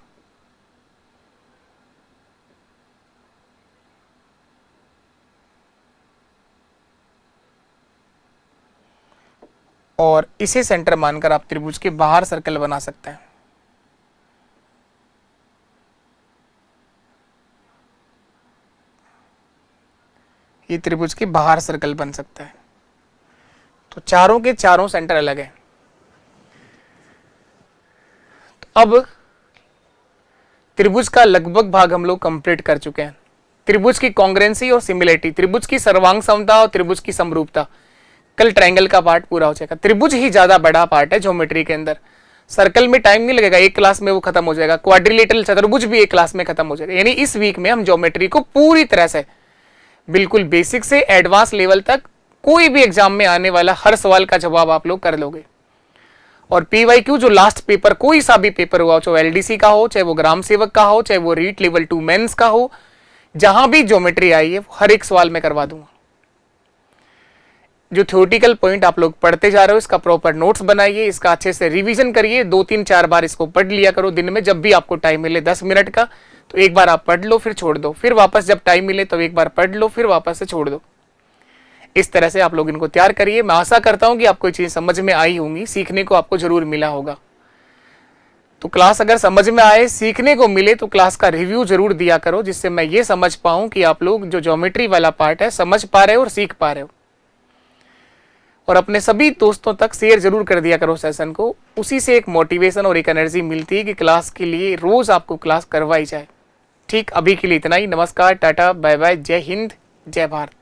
और इसे सेंटर मानकर आप त्रिभुज के बाहर सर्कल बना सकते हैं। ये त्रिभुज के बाहर सर्कल बन सकता है। तो चारों के चारों सेंटर अलग है। तो अब त्रिभुज का लगभग भाग हम लोग कंप्लीट कर चुके हैं। त्रिभुज की कॉन्ग्रेंसी और सिमिलरिटी, त्रिभुज की सर्वांग समता और त्रिभुज की समरूपता, कल ट्रायंगल का पार्ट पूरा हो जाएगा। त्रिभुज ही ज्यादा बड़ा पार्ट है ज्योमेट्री के अंदर। सर्कल में टाइम नहीं लगेगा, एक क्लास में वो खत्म हो जाएगा। क्वाड्रिलेटरल चतुर्भुज भी एक क्लास में खत्म हो जाएगा। यानी इस वीक में हम ज्योमेट्री को पूरी तरह से बिल्कुल बेसिक से एडवांस लेवल तक कोई भी एग्जाम में आने वाला हर सवाल का जवाब आप लोग कर लोगे। और पीवाईक्यू जो लास्ट पेपर, कोई सा भी पेपर हुआ, चाहे एलडीसी का हो, चाहे वो ग्राम सेवक का हो, चाहे वो रीट लेवल 2 मेंस का हो, जहां भी ज्योमेट्री आई है हर एक सवाल में करवा दूंगा। जो थ्योरेटिकल पॉइंट आप लोग पढ़ते जा रहे हो, इसका प्रॉपर नोट्स बनाइए, इसका अच्छे से रिवीजन करिए। 2-3-4 बार इसको पढ़ लिया करो दिन में, जब भी आपको टाइम मिले 10 मिनट का, तो एक बार आप पढ़ लो फिर छोड़ दो, फिर वापस जब टाइम मिले तो एक बार पढ़ लो फिर वापस से छोड़ दो। इस तरह से आप लोग इनको तैयार करिए। मैं आशा करता हूं कि आपको ये चीज समझ में आई होंगी, सीखने को आपको जरूर मिला होगा। तो क्लास अगर समझ में आए, सीखने को मिले, तो क्लास का रिव्यू जरूर दिया करो, जिससे मैं ये समझ पाऊं कि आप लोग जो ज्योमेट्री वाला पार्ट है समझ पा रहे हो और सीख पा रहे हो। और अपने सभी दोस्तों तक शेयर जरूर कर दिया करो सेशन को। उसी से एक मोटिवेशन और एक एनर्जी मिलती है कि क्लास के लिए रोज आपको क्लास करवाई जाए। ठीक, अभी के लिए इतना ही। नमस्कार, टाटा, बाय बाय, जय हिंद, जय भारत।